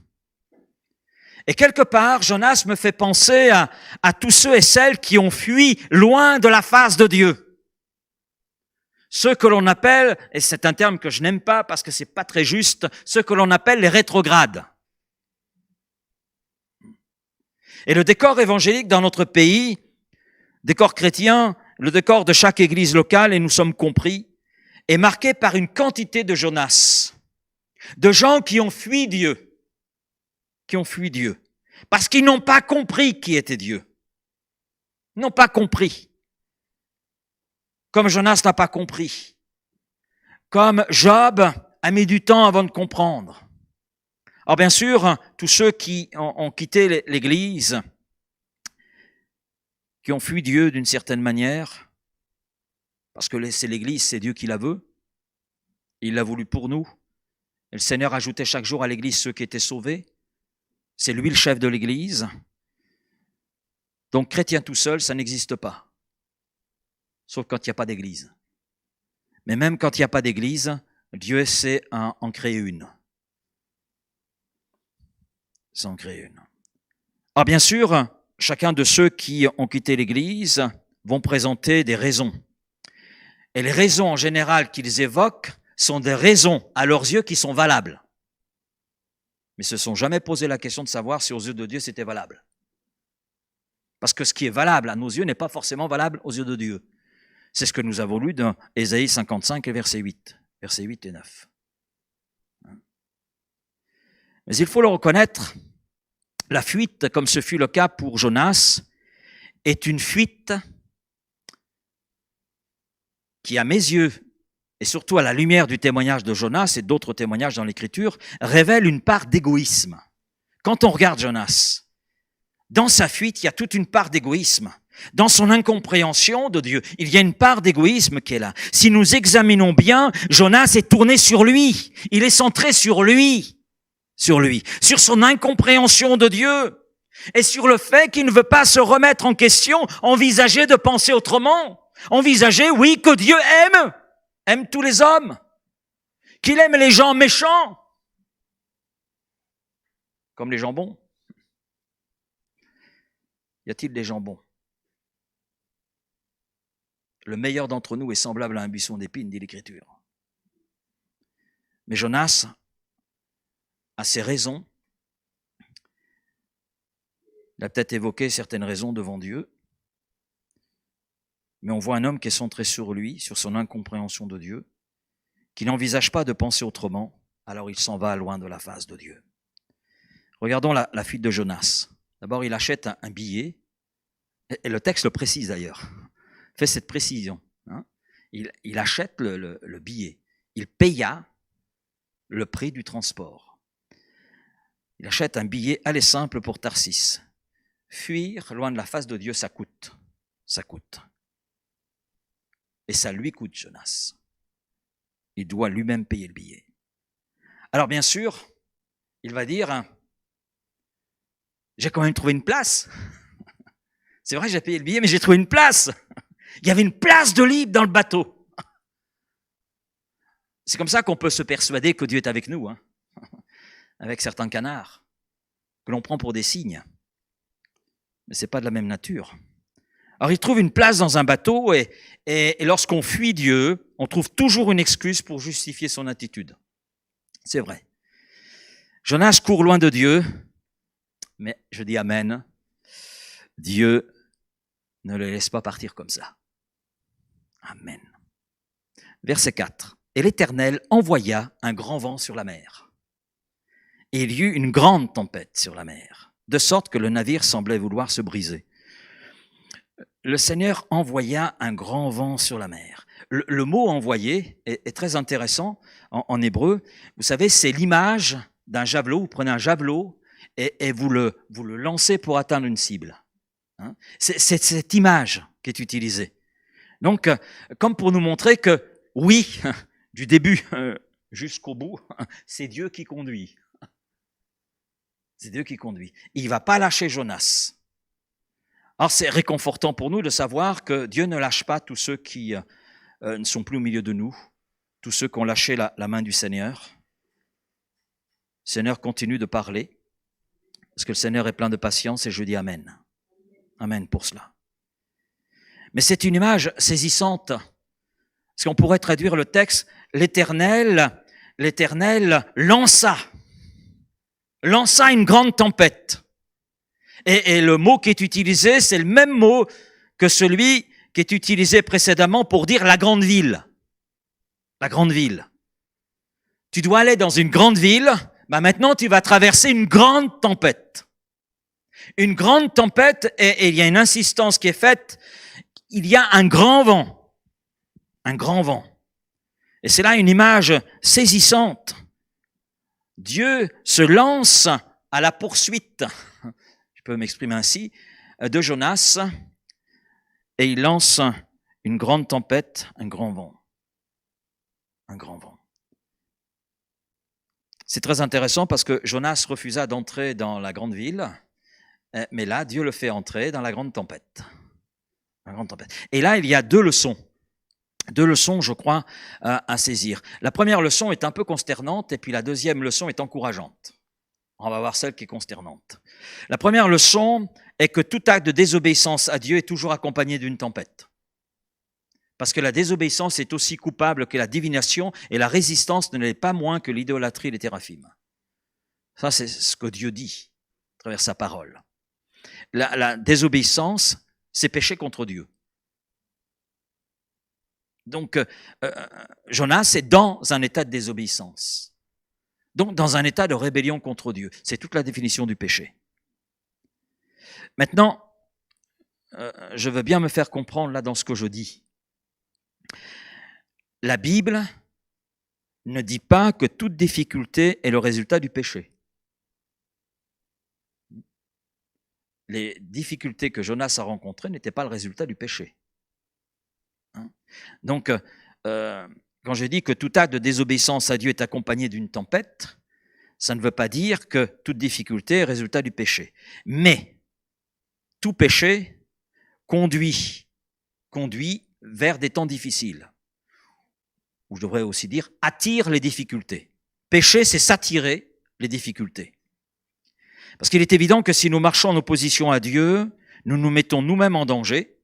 Et quelque part, Jonas me fait penser à tous ceux et celles qui ont fui loin de la face de Dieu. Ceux que l'on appelle, et c'est un terme que je n'aime pas parce que c'est pas très juste, ceux que l'on appelle les rétrogrades. Et le décor évangélique dans notre pays, décor chrétien, le décor de chaque église locale, et nous sommes compris, est marqué par une quantité de Jonas, de gens qui ont fui Dieu, parce qu'ils n'ont pas compris qui était Dieu. Ils n'ont pas compris. Comme Jonas n'a pas compris. Comme Job a mis du temps avant de comprendre. Alors bien sûr, tous ceux qui ont quitté l'Église, qui ont fui Dieu d'une certaine manière, parce que c'est l'Église, c'est Dieu qui la veut, il l'a voulu pour nous, et le Seigneur ajoutait chaque jour à l'Église ceux qui étaient sauvés, c'est lui le chef de l'Église, donc chrétien tout seul, ça n'existe pas. Sauf quand il n'y a pas d'église. Mais même quand il n'y a pas d'église, Dieu sait en créer une. C'est en créer une. Alors bien sûr, chacun de ceux qui ont quitté l'église vont présenter des raisons. Et les raisons en général qu'ils évoquent sont des raisons à leurs yeux qui sont valables. Mais ils ne se sont jamais posé la question de savoir si aux yeux de Dieu c'était valable. Parce que ce qui est valable à nos yeux n'est pas forcément valable aux yeux de Dieu. C'est ce que nous avons lu dans Ésaïe 55 et verset 8 et 9. Mais il faut le reconnaître, la fuite, comme ce fut le cas pour Jonas, est une fuite qui, à mes yeux, et surtout à la lumière du témoignage de Jonas et d'autres témoignages dans l'Écriture, révèle une part d'égoïsme. Quand on regarde Jonas, dans sa fuite, il y a toute une part d'égoïsme. Dans son incompréhension de Dieu, il y a une part d'égoïsme qui est là. Si nous examinons bien, Jonas est tourné sur lui. Il est centré sur lui, sur son incompréhension de Dieu et sur le fait qu'il ne veut pas se remettre en question, envisager de penser autrement. Envisager, oui, que Dieu aime tous les hommes, qu'il aime les gens méchants, comme les gens bons. Y a-t-il des gens bons? Le meilleur d'entre nous est semblable à un buisson d'épines, dit l'Écriture. Mais Jonas a ses raisons. Il a peut-être évoqué certaines raisons devant Dieu. Mais on voit un homme qui est centré sur lui, sur son incompréhension de Dieu, qui n'envisage pas de penser autrement, alors il s'en va loin de la face de Dieu. Regardons la fuite de Jonas. D'abord, il achète un billet, et le texte le précise d'ailleurs, fait cette précision. Hein. Il achète le billet. Il paya le prix du transport. Il achète un billet aller simple pour Tarsis. Fuir loin de la face de Dieu, ça coûte. Ça coûte. Et ça lui coûte, Jonas. Il doit lui-même payer le billet. Alors bien sûr, il va dire, j'ai quand même trouvé une place. C'est vrai, j'ai payé le billet, mais j'ai trouvé une place. Il y avait une place de libre dans le bateau. C'est comme ça qu'on peut se persuader que Dieu est avec nous, hein, avec certains canards, que l'on prend pour des signes. Mais ce n'est pas de la même nature. Alors il trouve une place dans un bateau et lorsqu'on fuit Dieu, on trouve toujours une excuse pour justifier son attitude. C'est vrai. Jonas court loin de Dieu, mais je dis amen, Dieu ne le laisse pas partir comme ça. Amen. Verset 4. Et l'Éternel envoya un grand vent sur la mer. Et il y eut une grande tempête sur la mer, de sorte que le navire semblait vouloir se briser. Le Seigneur envoya un grand vent sur la mer. Le mot envoyer est très intéressant en hébreu. Vous savez, c'est l'image d'un javelot. Vous prenez un javelot et vous le lancez pour atteindre une cible. Hein? C'est cette image qui est utilisée. Donc, comme pour nous montrer que, oui, du début jusqu'au bout, c'est Dieu qui conduit. C'est Dieu qui conduit. Il ne va pas lâcher Jonas. Alors, c'est réconfortant pour nous de savoir que Dieu ne lâche pas tous ceux qui ne sont plus au milieu de nous, tous ceux qui ont lâché la main du Seigneur. Le Seigneur continue de parler, parce que le Seigneur est plein de patience et je dis Amen. Amen pour cela. Mais c'est une image saisissante, parce qu'on pourrait traduire le texte, l'Éternel lança une grande tempête. Et le mot qui est utilisé, c'est le même mot que celui qui est utilisé précédemment pour dire la grande ville. La grande ville. Tu dois aller dans une grande ville, maintenant tu vas traverser une grande tempête. Une grande tempête, et il y a une insistance qui est faite, il y a un grand vent. Un grand vent. Et c'est là une image saisissante. Dieu se lance à la poursuite, je peux m'exprimer ainsi, de Jonas, et il lance une grande tempête, un grand vent. Un grand vent. C'est très intéressant parce que Jonas refusa d'entrer dans la grande ville, mais là, Dieu le fait entrer dans la grande tempête. La grande tempête. Et là, il y a deux leçons, je crois, à saisir. La première leçon est un peu consternante, et puis la deuxième leçon est encourageante. On va voir celle qui est consternante. La première leçon est que tout acte de désobéissance à Dieu est toujours accompagné d'une tempête. Parce que la désobéissance est aussi coupable que la divination, et la résistance ne l'est pas moins que l'idolâtrie et les théraphim. Ça, c'est ce que Dieu dit à travers sa parole. La désobéissance, c'est péché contre Dieu. Donc, Jonas est dans un état de désobéissance. Donc, dans un état de rébellion contre Dieu. C'est toute la définition du péché. Maintenant, je veux bien me faire comprendre là dans ce que je dis. La Bible ne dit pas que toute difficulté est le résultat du péché. Les difficultés que Jonas a rencontrées n'étaient pas le résultat du péché. Donc, quand je dis que tout acte de désobéissance à Dieu est accompagné d'une tempête, ça ne veut pas dire que toute difficulté est le résultat du péché. Mais tout péché conduit vers des temps difficiles. Ou je devrais aussi dire, attire les difficultés. Pécher, c'est s'attirer les difficultés. Parce qu'il est évident que si nous marchons en opposition à Dieu, nous nous mettons nous-mêmes en danger.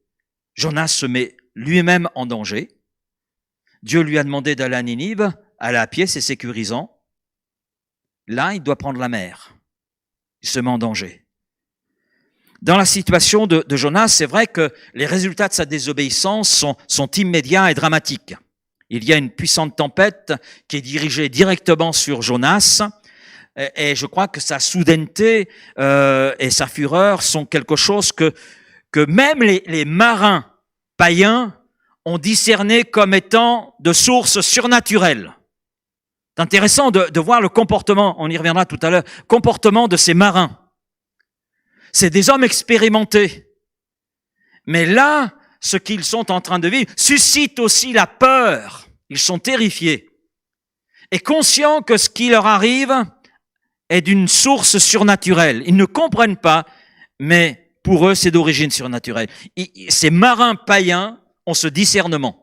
Jonas se met lui-même en danger. Dieu lui a demandé d'aller à Ninive, aller à pied, c'est sécurisant. Là, il doit prendre la mer. Il se met en danger. Dans la situation de Jonas, c'est vrai que les résultats de sa désobéissance sont immédiats et dramatiques. Il y a une puissante tempête qui est dirigée directement sur Jonas. Et je crois que sa soudaineté et sa fureur sont quelque chose que même les marins païens ont discerné comme étant de sources surnaturelles. C'est intéressant de voir le comportement, on y reviendra tout à l'heure, comportement de ces marins. C'est des hommes expérimentés. Mais là, ce qu'ils sont en train de vivre suscite aussi la peur. Ils sont terrifiés. Et conscients que ce qui leur arrive est d'une source surnaturelle. Ils ne comprennent pas, mais pour eux, c'est d'origine surnaturelle. Ces marins païens ont ce discernement.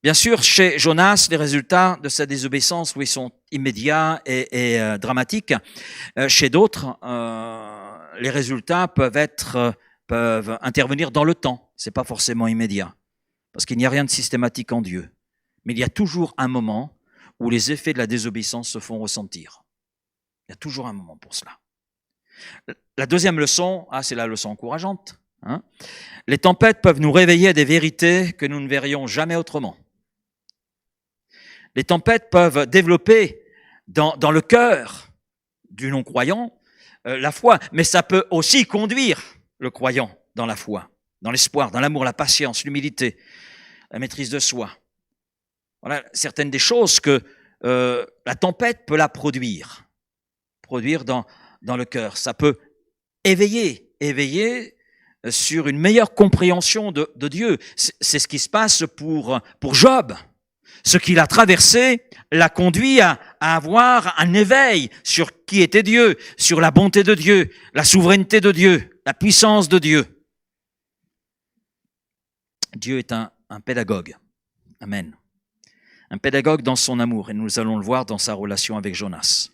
Bien sûr, chez Jonas, les résultats de sa désobéissance, oui, sont immédiats et dramatiques. Chez d'autres, les résultats peuvent intervenir dans le temps. C'est pas forcément immédiat, parce qu'il n'y a rien de systématique en Dieu. Mais il y a toujours un moment où les effets de la désobéissance se font ressentir. Il y a toujours un moment pour cela. La deuxième leçon, c'est la leçon encourageante. Les tempêtes peuvent nous réveiller à des vérités que nous ne verrions jamais autrement. Les tempêtes peuvent développer dans le cœur du non-croyant la foi, mais ça peut aussi conduire le croyant dans la foi, dans l'espoir, dans l'amour, la patience, l'humilité, la maîtrise de soi. Voilà certaines des choses que la tempête peut la produire dans le cœur. Ça peut éveiller sur une meilleure compréhension de Dieu. C'est ce qui se passe pour Job. Ce qu'il a traversé l'a conduit à avoir un éveil sur qui était Dieu, sur la bonté de Dieu, la souveraineté de Dieu, la puissance de Dieu. Dieu est un pédagogue. Amen. Un pédagogue dans son amour, et nous allons le voir dans sa relation avec Jonas.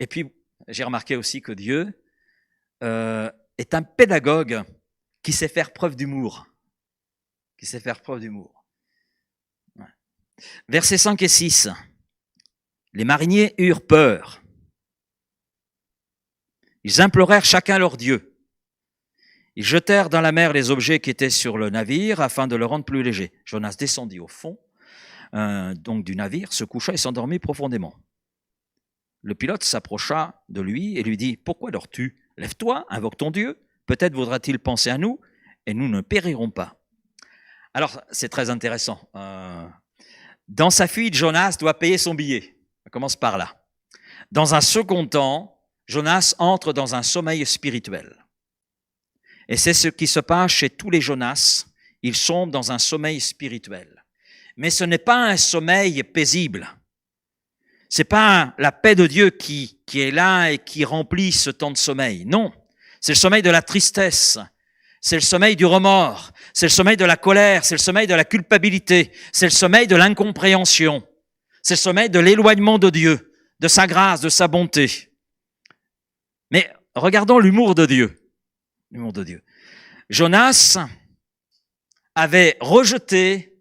Et puis, j'ai remarqué aussi que Dieu est un pédagogue qui sait faire preuve d'humour. Ouais. Versets 5 et 6. Les mariniers eurent peur. Ils implorèrent chacun leur Dieu. Ils jetèrent dans la mer les objets qui étaient sur le navire afin de le rendre plus léger. Jonas descendit au fond donc du navire, se coucha et s'endormit profondément. Le pilote s'approcha de lui et lui dit « Pourquoi dors-tu ? Lève-toi, invoque ton Dieu. Peut-être voudra-t-il penser à nous et nous ne périrons pas. » Alors, c'est très intéressant. Dans sa fuite, Jonas doit payer son billet. On commence par là. Dans un second temps, Jonas entre dans un sommeil spirituel. Et c'est ce qui se passe chez tous les Jonas. Ils sont dans un sommeil spirituel. Mais ce n'est pas un sommeil paisible. C'est pas la paix de Dieu qui est là et qui remplit ce temps de sommeil. Non, c'est le sommeil de la tristesse. C'est le sommeil du remords. C'est le sommeil de la colère. C'est le sommeil de la culpabilité. C'est le sommeil de l'incompréhension. C'est le sommeil de l'éloignement de Dieu, de sa grâce, de sa bonté. Mais regardons l'humour de Dieu. L'humour de Dieu. Jonas avait rejeté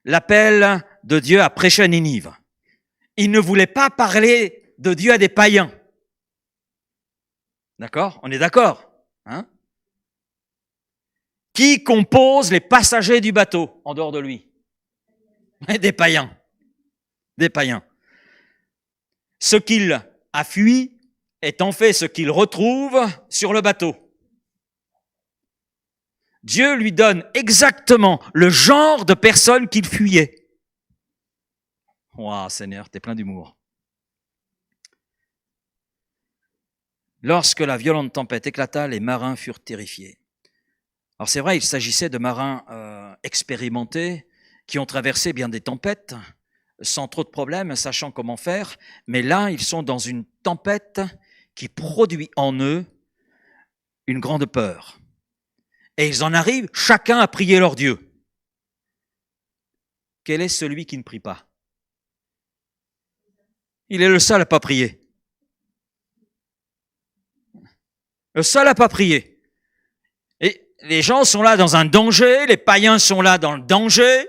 l'appel de Dieu à prêcher à Ninive. Il ne voulait pas parler de Dieu à des païens. D'accord ? On est d'accord ? Qui compose les passagers du bateau en dehors de lui? Des païens. Des païens. Ce qu'il a fui est en fait ce qu'il retrouve sur le bateau. Dieu lui donne exactement le genre de personne qu'il fuyait. Waouh, Seigneur, t'es plein d'humour. Lorsque la violente tempête éclata, les marins furent terrifiés. Alors c'est vrai, il s'agissait de marins expérimentés qui ont traversé bien des tempêtes sans trop de problèmes, sachant comment faire. Mais là, ils sont dans une tempête qui produit en eux une grande peur. Et ils en arrivent chacun à prier leur Dieu. Quel est celui qui ne prie pas? Il est le seul à pas prier. Le seul à pas prier. Et les gens sont là dans un danger, les païens sont là dans le danger.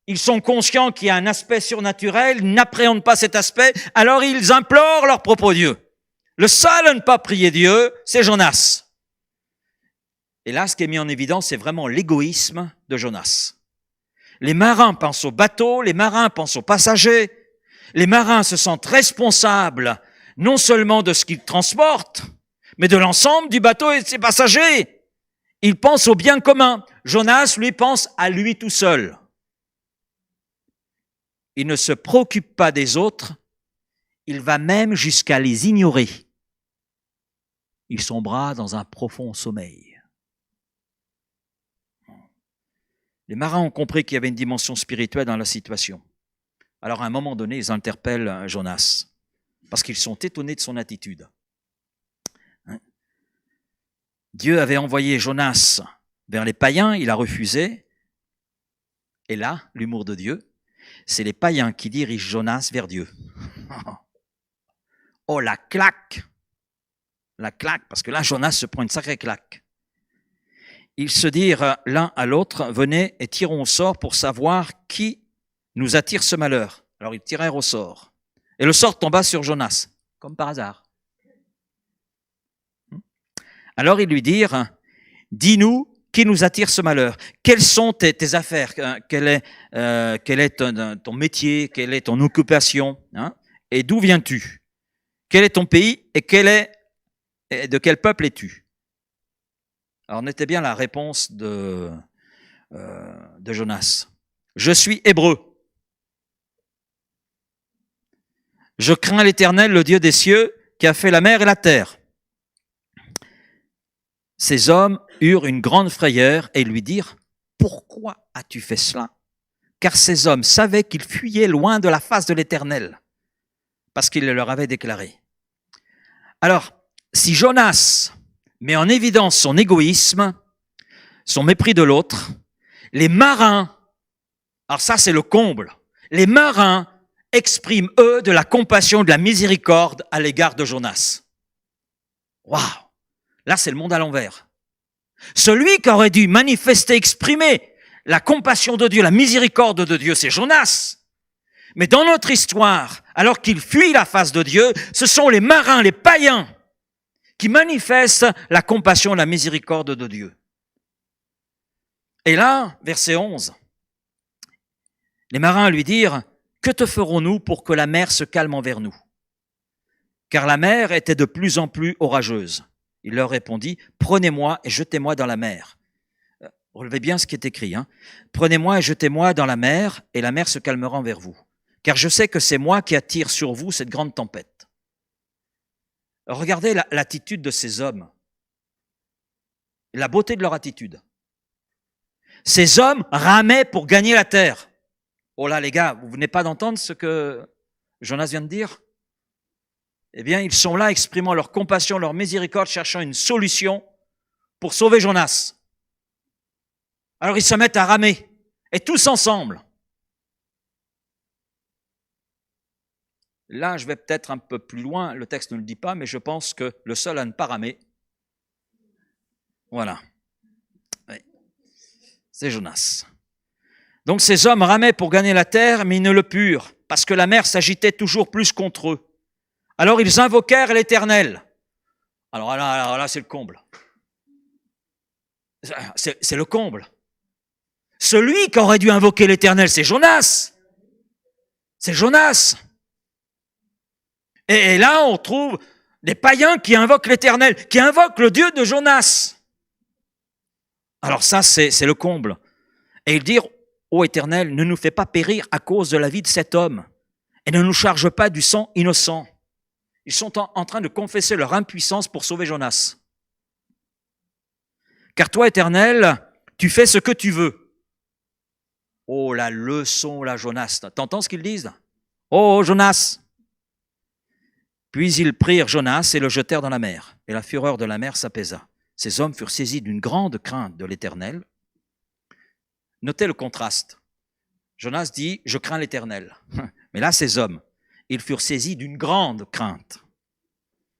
Ils sont conscients qu'il y a un aspect surnaturel, ils n'appréhendent pas cet aspect, alors ils implorent leur propre Dieu. Le seul à ne pas prier Dieu, c'est Jonas. Et là, ce qui est mis en évidence, c'est vraiment l'égoïsme de Jonas. Les marins pensent au bateau, les marins pensent aux passagers, les marins se sentent responsables non seulement de ce qu'ils transportent, mais de l'ensemble du bateau et de ses passagers. Ils pensent au bien commun. Jonas, lui, pense à lui tout seul. Il ne se préoccupe pas des autres, il va même jusqu'à les ignorer. Il sombra dans un profond sommeil. Les marins ont compris qu'il y avait une dimension spirituelle dans la situation. Alors à un moment donné, ils interpellent Jonas, parce qu'ils sont étonnés de son attitude. Dieu avait envoyé Jonas vers les païens, il a refusé. Et là, l'humour de Dieu, c'est les païens qui dirigent Jonas vers Dieu. Oh, la claque! La claque, parce que là, Jonas se prend une sacrée claque. Ils se dirent l'un à l'autre, venez et tirons au sort pour savoir qui nous attire ce malheur. Alors ils tirèrent au sort. Et le sort tomba sur Jonas, comme par hasard. Alors ils lui dirent, dis-nous qui nous attire ce malheur. Quelles sont tes affaires? Quel est ton métier? Quelle est ton occupation? Et d'où viens-tu? Quel est ton pays? Et de quel peuple es-tu? Alors notez bien la réponse de Jonas. Je suis hébreu. Je crains l'Éternel, le Dieu des cieux, qui a fait la mer et la terre. Ces hommes eurent une grande frayeur et lui dirent, pourquoi as-tu fait cela? Car ces hommes savaient qu'ils fuyaient loin de la face de l'Éternel, parce qu'il le leur avait déclaré. Alors, si Jonas met en évidence son égoïsme, son mépris de l'autre, les marins, alors ça c'est le comble, les marins expriment eux de la compassion, de la miséricorde à l'égard de Jonas. Waouh! Là c'est le monde à l'envers. Celui qui aurait dû manifester, exprimer la compassion de Dieu, la miséricorde de Dieu, c'est Jonas. Mais dans notre histoire, alors qu'il fuit la face de Dieu, ce sont les marins, les païens, qui manifestent la compassion, la miséricorde de Dieu. Et là, verset 11, les marins lui dirent, que te ferons-nous pour que la mer se calme envers nous? Car la mer était de plus en plus orageuse. Il leur répondit, prenez-moi et jetez-moi dans la mer. Relevez bien ce qui est écrit. Prenez-moi et jetez-moi dans la mer se calmera envers vous. Car je sais que c'est moi qui attire sur vous cette grande tempête. Regardez l'attitude de ces hommes. La beauté de leur attitude. Ces hommes ramaient pour gagner la terre. Oh là les gars, vous venez pas d'entendre ce que Jonas vient de dire? Eh bien, ils sont là exprimant leur compassion, leur miséricorde, cherchant une solution pour sauver Jonas. Alors ils se mettent à ramer, et tous ensemble. Là, je vais peut-être un peu plus loin, le texte ne le dit pas, mais je pense que le seul à ne pas ramer, voilà, oui. C'est Jonas. Donc ces hommes ramaient pour gagner la terre, mais ils ne le purent, parce que la mer s'agitait toujours plus contre eux. Alors ils invoquèrent l'Éternel. Alors là, c'est le comble. C'est le comble. Celui qui aurait dû invoquer l'Éternel, c'est Jonas. C'est Jonas. Et là, on trouve des païens qui invoquent l'Éternel, qui invoquent le Dieu de Jonas. Alors ça, c'est le comble. Et ils dirent, ô Éternel, ne nous fais pas périr à cause de la vie de cet homme, et ne nous charge pas du sang innocent. Ils sont en train de confesser leur impuissance pour sauver Jonas. Car toi, Éternel, tu fais ce que tu veux. Oh, la leçon, là, Jonas. T'entends ce qu'ils disent? Oh, Jonas. Puis ils prirent Jonas et le jetèrent dans la mer. Et la fureur de la mer s'apaisa. Ces hommes furent saisis d'une grande crainte de l'Éternel. Notez le contraste. Jonas dit, je crains l'Éternel. Mais là, ces hommes, ils furent saisis d'une grande crainte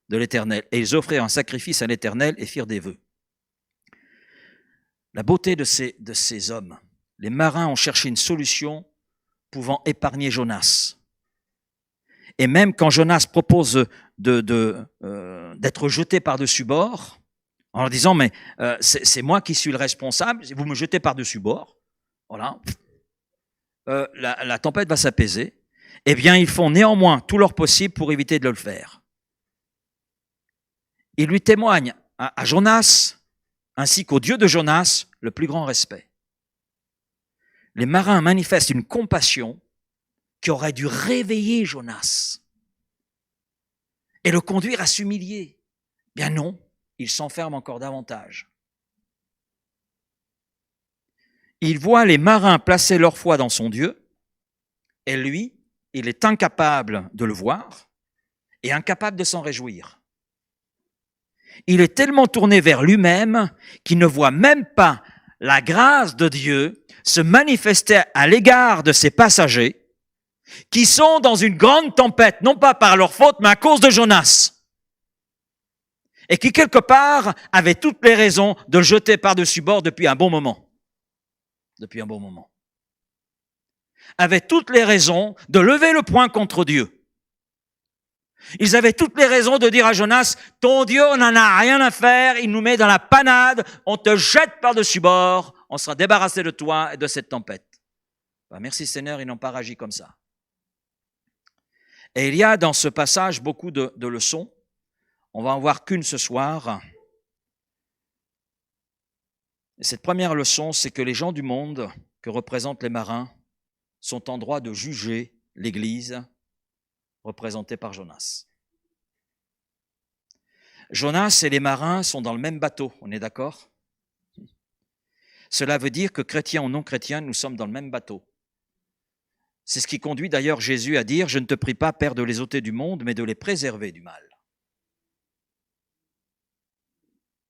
de l'Éternel. Et ils offrirent un sacrifice à l'Éternel et firent des vœux. La beauté de ces hommes, les marins ont cherché une solution pouvant épargner Jonas. Et même quand Jonas propose d'être jeté par-dessus bord, en leur disant, mais c'est moi qui suis le responsable, vous me jetez par-dessus bord, voilà, la tempête va s'apaiser, eh bien ils font néanmoins tout leur possible pour éviter de le faire. Ils lui témoignent à Jonas, ainsi qu'au Dieu de Jonas, le plus grand respect. Les marins manifestent une compassion qui aurait dû réveiller Jonas et le conduire à s'humilier. Bien non, il s'enferme encore davantage. Il voit les marins placer leur foi dans son Dieu, et lui, il est incapable de le voir et incapable de s'en réjouir. Il est tellement tourné vers lui-même qu'il ne voit même pas la grâce de Dieu se manifester à l'égard de ses passagers qui sont dans une grande tempête, non pas par leur faute, mais à cause de Jonas. Et qui, quelque part, avaient toutes les raisons de le jeter par-dessus bord depuis un bon moment. Depuis un bon moment. Avaient toutes les raisons de lever le poing contre Dieu. Ils avaient toutes les raisons de dire à Jonas, ton Dieu, on n'en a rien à faire, il nous met dans la panade, on te jette par-dessus bord, on sera débarrassé de toi et de cette tempête. Ben, merci Seigneur, ils n'ont pas réagi comme ça. Et il y a dans ce passage beaucoup de leçons. On va en voir qu'une ce soir. Et cette première leçon, c'est que les gens du monde que représentent les marins sont en droit de juger l'Église représentée par Jonas. Jonas et les marins sont dans le même bateau, on est d'accord? Cela veut dire que chrétiens ou non chrétiens, nous sommes dans le même bateau. C'est ce qui conduit d'ailleurs Jésus à dire « Je ne te prie pas, Père, de les ôter du monde, mais de les préserver du mal. »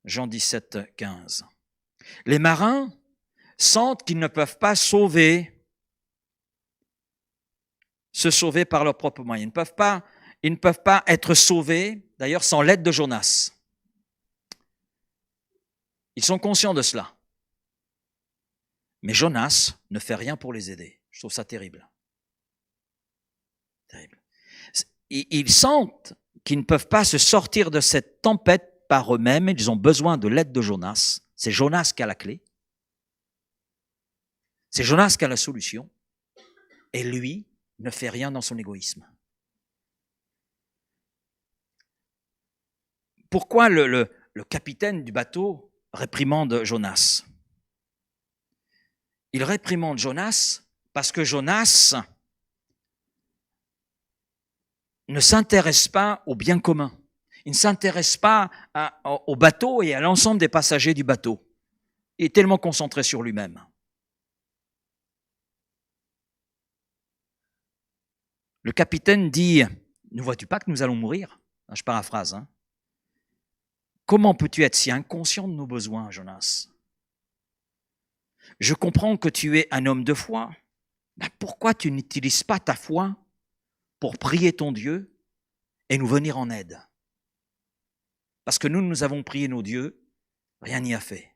Jean 17, 15. Les marins sentent qu'ils ne peuvent pas se sauver par leurs propres moyens. Ils ne peuvent pas être sauvés, d'ailleurs, sans l'aide de Jonas. Ils sont conscients de cela. Mais Jonas ne fait rien pour les aider. Je trouve ça terrible. Terrible. Ils sentent qu'ils ne peuvent pas se sortir de cette tempête par eux-mêmes. Ils ont besoin de l'aide de Jonas. C'est Jonas qui a la clé. C'est Jonas qui a la solution. Et lui ne fait rien dans son égoïsme. Pourquoi le capitaine du bateau réprimande Jonas? Il réprimande Jonas parce que Jonas ne s'intéresse pas au bien commun. Il ne s'intéresse pas au bateau et à l'ensemble des passagers du bateau. Il est tellement concentré sur lui-même. Le capitaine dit « Ne vois-tu pas que nous allons mourir ?» Je paraphrase. Comment peux-tu être si inconscient de nos besoins, Jonas? Je comprends que tu es un homme de foi. Mais pourquoi tu n'utilises pas ta foi pour prier ton Dieu et nous venir en aide? Parce que nous avons prié nos dieux, rien n'y a fait.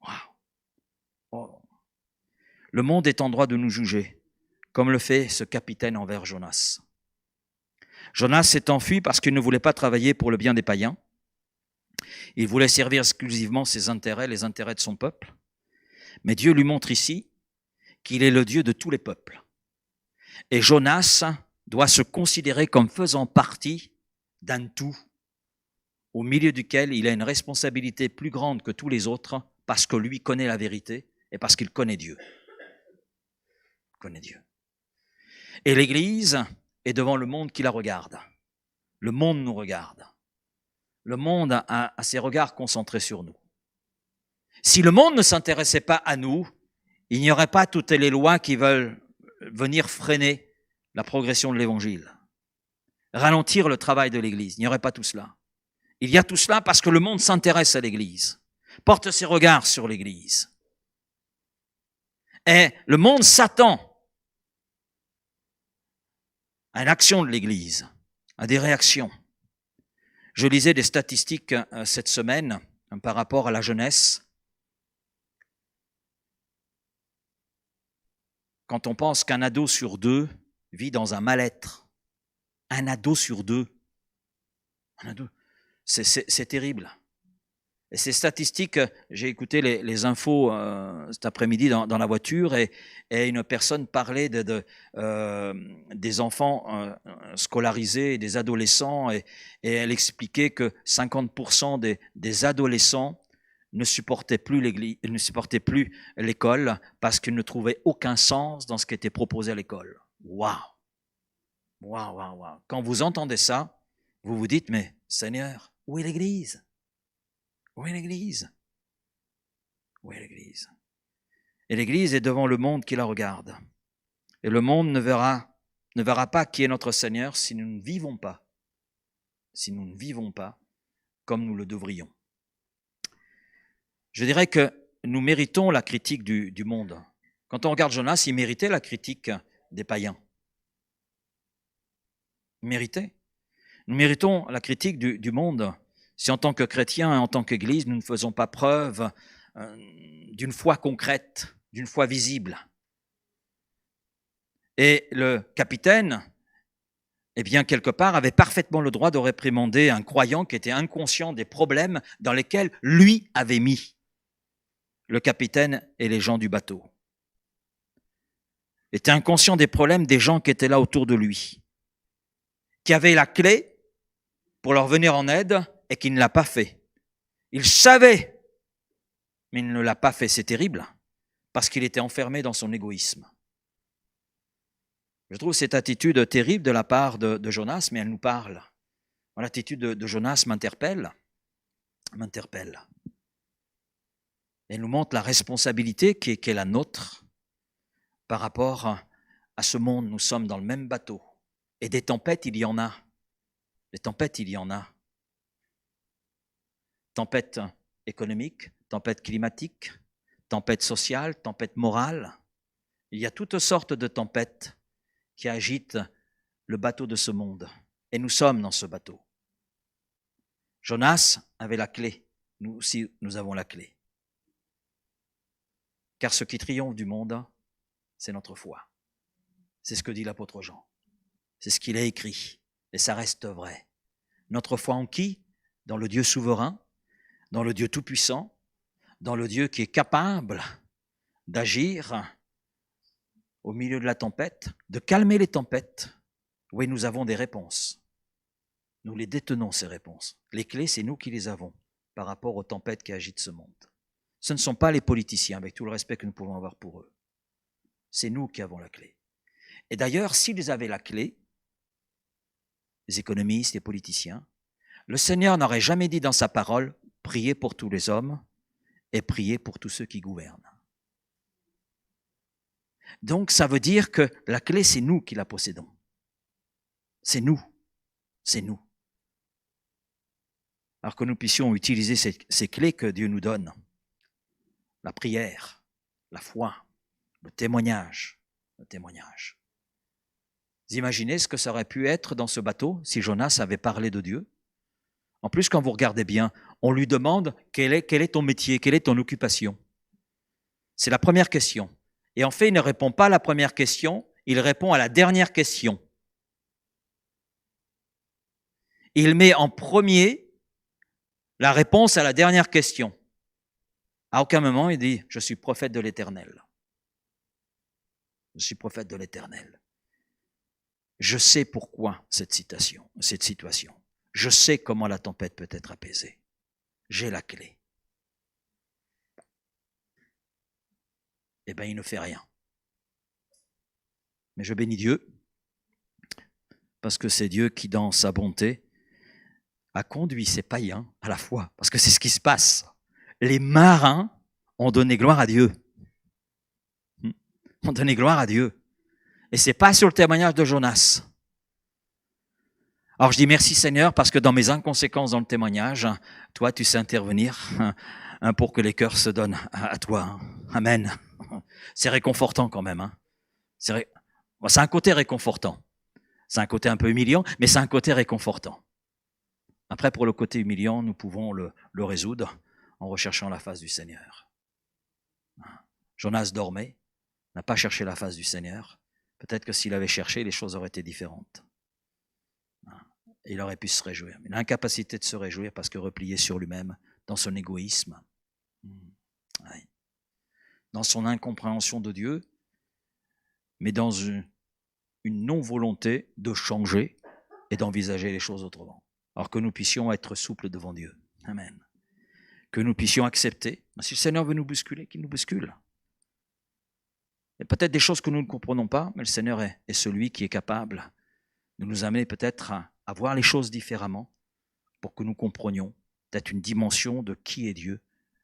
Wow. Oh. Le monde est en droit de nous juger, comme le fait ce capitaine envers Jonas. Jonas s'est enfui parce qu'il ne voulait pas travailler pour le bien des païens. Il voulait servir exclusivement ses intérêts, les intérêts de son peuple. Mais Dieu lui montre ici qu'il est le Dieu de tous les peuples. Et Jonas doit se considérer comme faisant partie d'un tout, au milieu duquel il a une responsabilité plus grande que tous les autres, parce que lui connaît la vérité et parce qu'il connaît Dieu. Il connaît Dieu. Et l'Église est devant le monde qui la regarde. Le monde nous regarde. Le monde a ses regards concentrés sur nous. Si le monde ne s'intéressait pas à nous, il n'y aurait pas toutes les lois qui veulent venir freiner la progression de l'Évangile, ralentir le travail de l'Église. Il n'y aurait pas tout cela. Il y a tout cela parce que le monde s'intéresse à l'Église, porte ses regards sur l'Église. Et le monde s'attend à une action de l'Église, à des réactions. Je lisais des statistiques cette semaine par rapport à la jeunesse. Quand on pense qu'un ado sur 2 vit dans un mal-être, un ado sur 2, c'est terrible. Et ces statistiques, j'ai écouté les infos cet après-midi dans la voiture et une personne parlait des enfants scolarisés, des adolescents et elle expliquait que 50% des adolescents ne supportaient plus l'école parce qu'ils ne trouvaient aucun sens dans ce qui était proposé à l'école. Waouh! Waouh, waouh, waouh! Quand vous entendez ça, vous vous dites, mais Seigneur, où est l'Église? Où est l'Église? Où est l'Église? Et l'Église est devant le monde qui la regarde. Et le monde ne verra pas qui est notre Seigneur si nous ne vivons pas comme nous le devrions. Je dirais que nous méritons la critique du monde. Quand on regarde Jonas, il méritait la critique des païens. Il méritait. Nous méritons la critique du monde. Si en tant que chrétiens et en tant qu'Église, nous ne faisons pas preuve d'une foi concrète, d'une foi visible. Et le capitaine, eh bien, quelque part, avait parfaitement le droit de réprimander un croyant qui était inconscient des problèmes dans lesquels lui avait mis le capitaine et les gens du bateau. Il était inconscient des problèmes des gens qui étaient là autour de lui, qui avaient la clé pour leur venir en aide et qui ne l'a pas fait. Il savait, mais il ne l'a pas fait. C'est terrible, parce qu'il était enfermé dans son égoïsme. Je trouve cette attitude terrible de la part de Jonas, mais elle nous parle. L'attitude de Jonas m'interpelle. Elle nous montre la responsabilité qui est la nôtre par rapport à ce monde. Nous sommes dans le même bateau. Et des tempêtes, il y en a. Des tempêtes, il y en a. Tempête économique, tempête climatique, tempête sociale, tempête morale. Il y a toutes sortes de tempêtes qui agitent le bateau de ce monde. Et nous sommes dans ce bateau. Jonas avait la clé. Nous aussi, nous avons la clé. Car ce qui triomphe du monde, c'est notre foi. C'est ce que dit l'apôtre Jean. C'est ce qu'il a écrit. Et ça reste vrai. Notre foi en qui? Dans le Dieu souverain, dans le Dieu tout-puissant, dans le Dieu qui est capable d'agir au milieu de la tempête, de calmer les tempêtes. Oui, nous avons des réponses. Nous les détenons, ces réponses. Les clés, c'est nous qui les avons par rapport aux tempêtes qui agitent ce monde. Ce ne sont pas les politiciens, avec tout le respect que nous pouvons avoir pour eux. C'est nous qui avons la clé. Et d'ailleurs, s'ils avaient la clé, les économistes, les politiciens, le Seigneur n'aurait jamais dit dans sa parole « Priez pour tous les hommes et priez pour tous ceux qui gouvernent ». Donc, ça veut dire que la clé, c'est nous qui la possédons. C'est nous. C'est nous. Alors que nous puissions utiliser ces clés que Dieu nous donne. La prière, la foi, le témoignage. Vous imaginez ce que ça aurait pu être dans ce bateau si Jonas avait parlé de Dieu? En plus, quand vous regardez bien, on lui demande quel est ton métier, quelle est ton occupation. C'est la première question. Et en fait, il ne répond pas à la première question, il répond à la dernière question. Il met en premier la réponse à la dernière question. À aucun moment, il dit « Je suis prophète de l'Éternel. Je suis prophète de l'Éternel. Je sais pourquoi cette situation. Je sais comment la tempête peut être apaisée. J'ai la clé. » Eh bien, il ne fait rien. Mais je bénis Dieu, parce que c'est Dieu qui, dans sa bonté, a conduit ces païens à la foi. Parce que c'est ce qui se passe. Les marins ont donné gloire à Dieu. Ont donné gloire à Dieu. Et c'est pas sur le témoignage de Jonas. Alors je dis merci Seigneur, parce que dans mes inconséquences dans le témoignage, toi tu sais intervenir pour que les cœurs se donnent à toi. Amen. C'est réconfortant quand même. C'est un côté réconfortant. C'est un côté un peu humiliant, mais c'est un côté réconfortant. Après, pour le côté humiliant, nous pouvons le résoudre en recherchant la face du Seigneur. Jonas dormait, n'a pas cherché la face du Seigneur. Peut-être que s'il avait cherché, les choses auraient été différentes. Et il aurait pu se réjouir. Mais l'incapacité de se réjouir parce que replié sur lui-même, dans son égoïsme, dans son incompréhension de Dieu, mais dans une non-volonté de changer et d'envisager les choses autrement. Alors que nous puissions être souples devant Dieu. Amen. Que nous puissions accepter. Si le Seigneur veut nous bousculer, qu'il nous bouscule. Il y a peut-être des choses que nous ne comprenons pas, mais le Seigneur est celui qui est capable de nous amener peut-être à voir les choses différemment pour que nous comprenions peut-être une dimension de qui est Dieu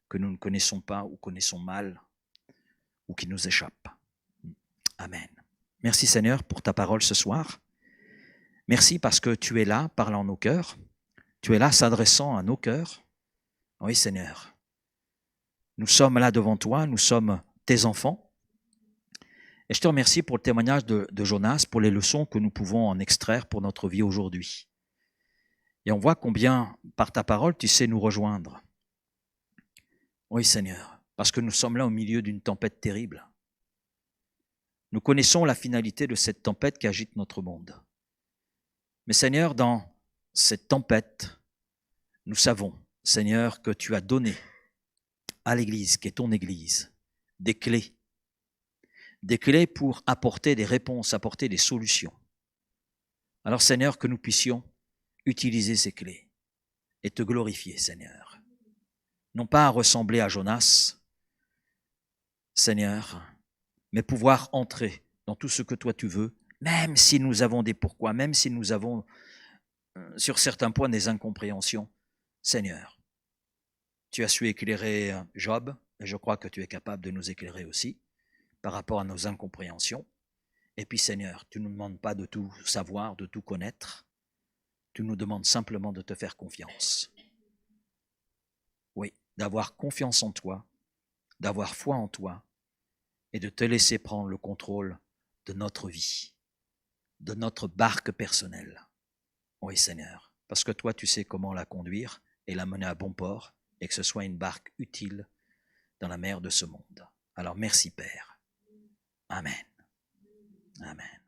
que nous ne connaissons pas ou connaissons mal ou qui nous échappe. Amen. Merci Seigneur pour ta parole ce soir. Merci parce que tu es là, parlant à nos cœurs. Tu es là, s'adressant à nos cœurs. Oui Seigneur. Nous sommes là devant toi, nous sommes tes enfants. Et je te remercie pour le témoignage de Jonas, pour les leçons que nous pouvons en extraire pour notre vie aujourd'hui. Et on voit combien, par ta parole, tu sais nous rejoindre. Oui Seigneur, parce que nous sommes là au milieu d'une tempête terrible. Nous connaissons la finalité de cette tempête qui agite notre monde. Mais Seigneur, dans cette tempête, nous savons, Seigneur, que tu as donné à l'Église, qui est ton Église, des clés pour apporter des réponses, apporter des solutions. Alors Seigneur, que nous puissions utiliser ces clés et te glorifier, Seigneur. Non pas à ressembler à Jonas, Seigneur, mais pouvoir entrer dans tout ce que toi tu veux, même si nous avons des pourquoi, même si nous avons sur certains points des incompréhensions. Seigneur, tu as su éclairer Job, et je crois que tu es capable de nous éclairer aussi par rapport à nos incompréhensions. Et puis Seigneur, tu ne nous demandes pas de tout savoir, de tout connaître. Tu nous demandes simplement de te faire confiance. Oui, d'avoir confiance en toi, d'avoir foi en toi et de te laisser prendre le contrôle de notre vie, de notre barque personnelle. Oui Seigneur, parce que toi tu sais comment la conduire et la mener à bon port et que ce soit une barque utile dans la mer de ce monde. Alors merci Père. Amen. Amen.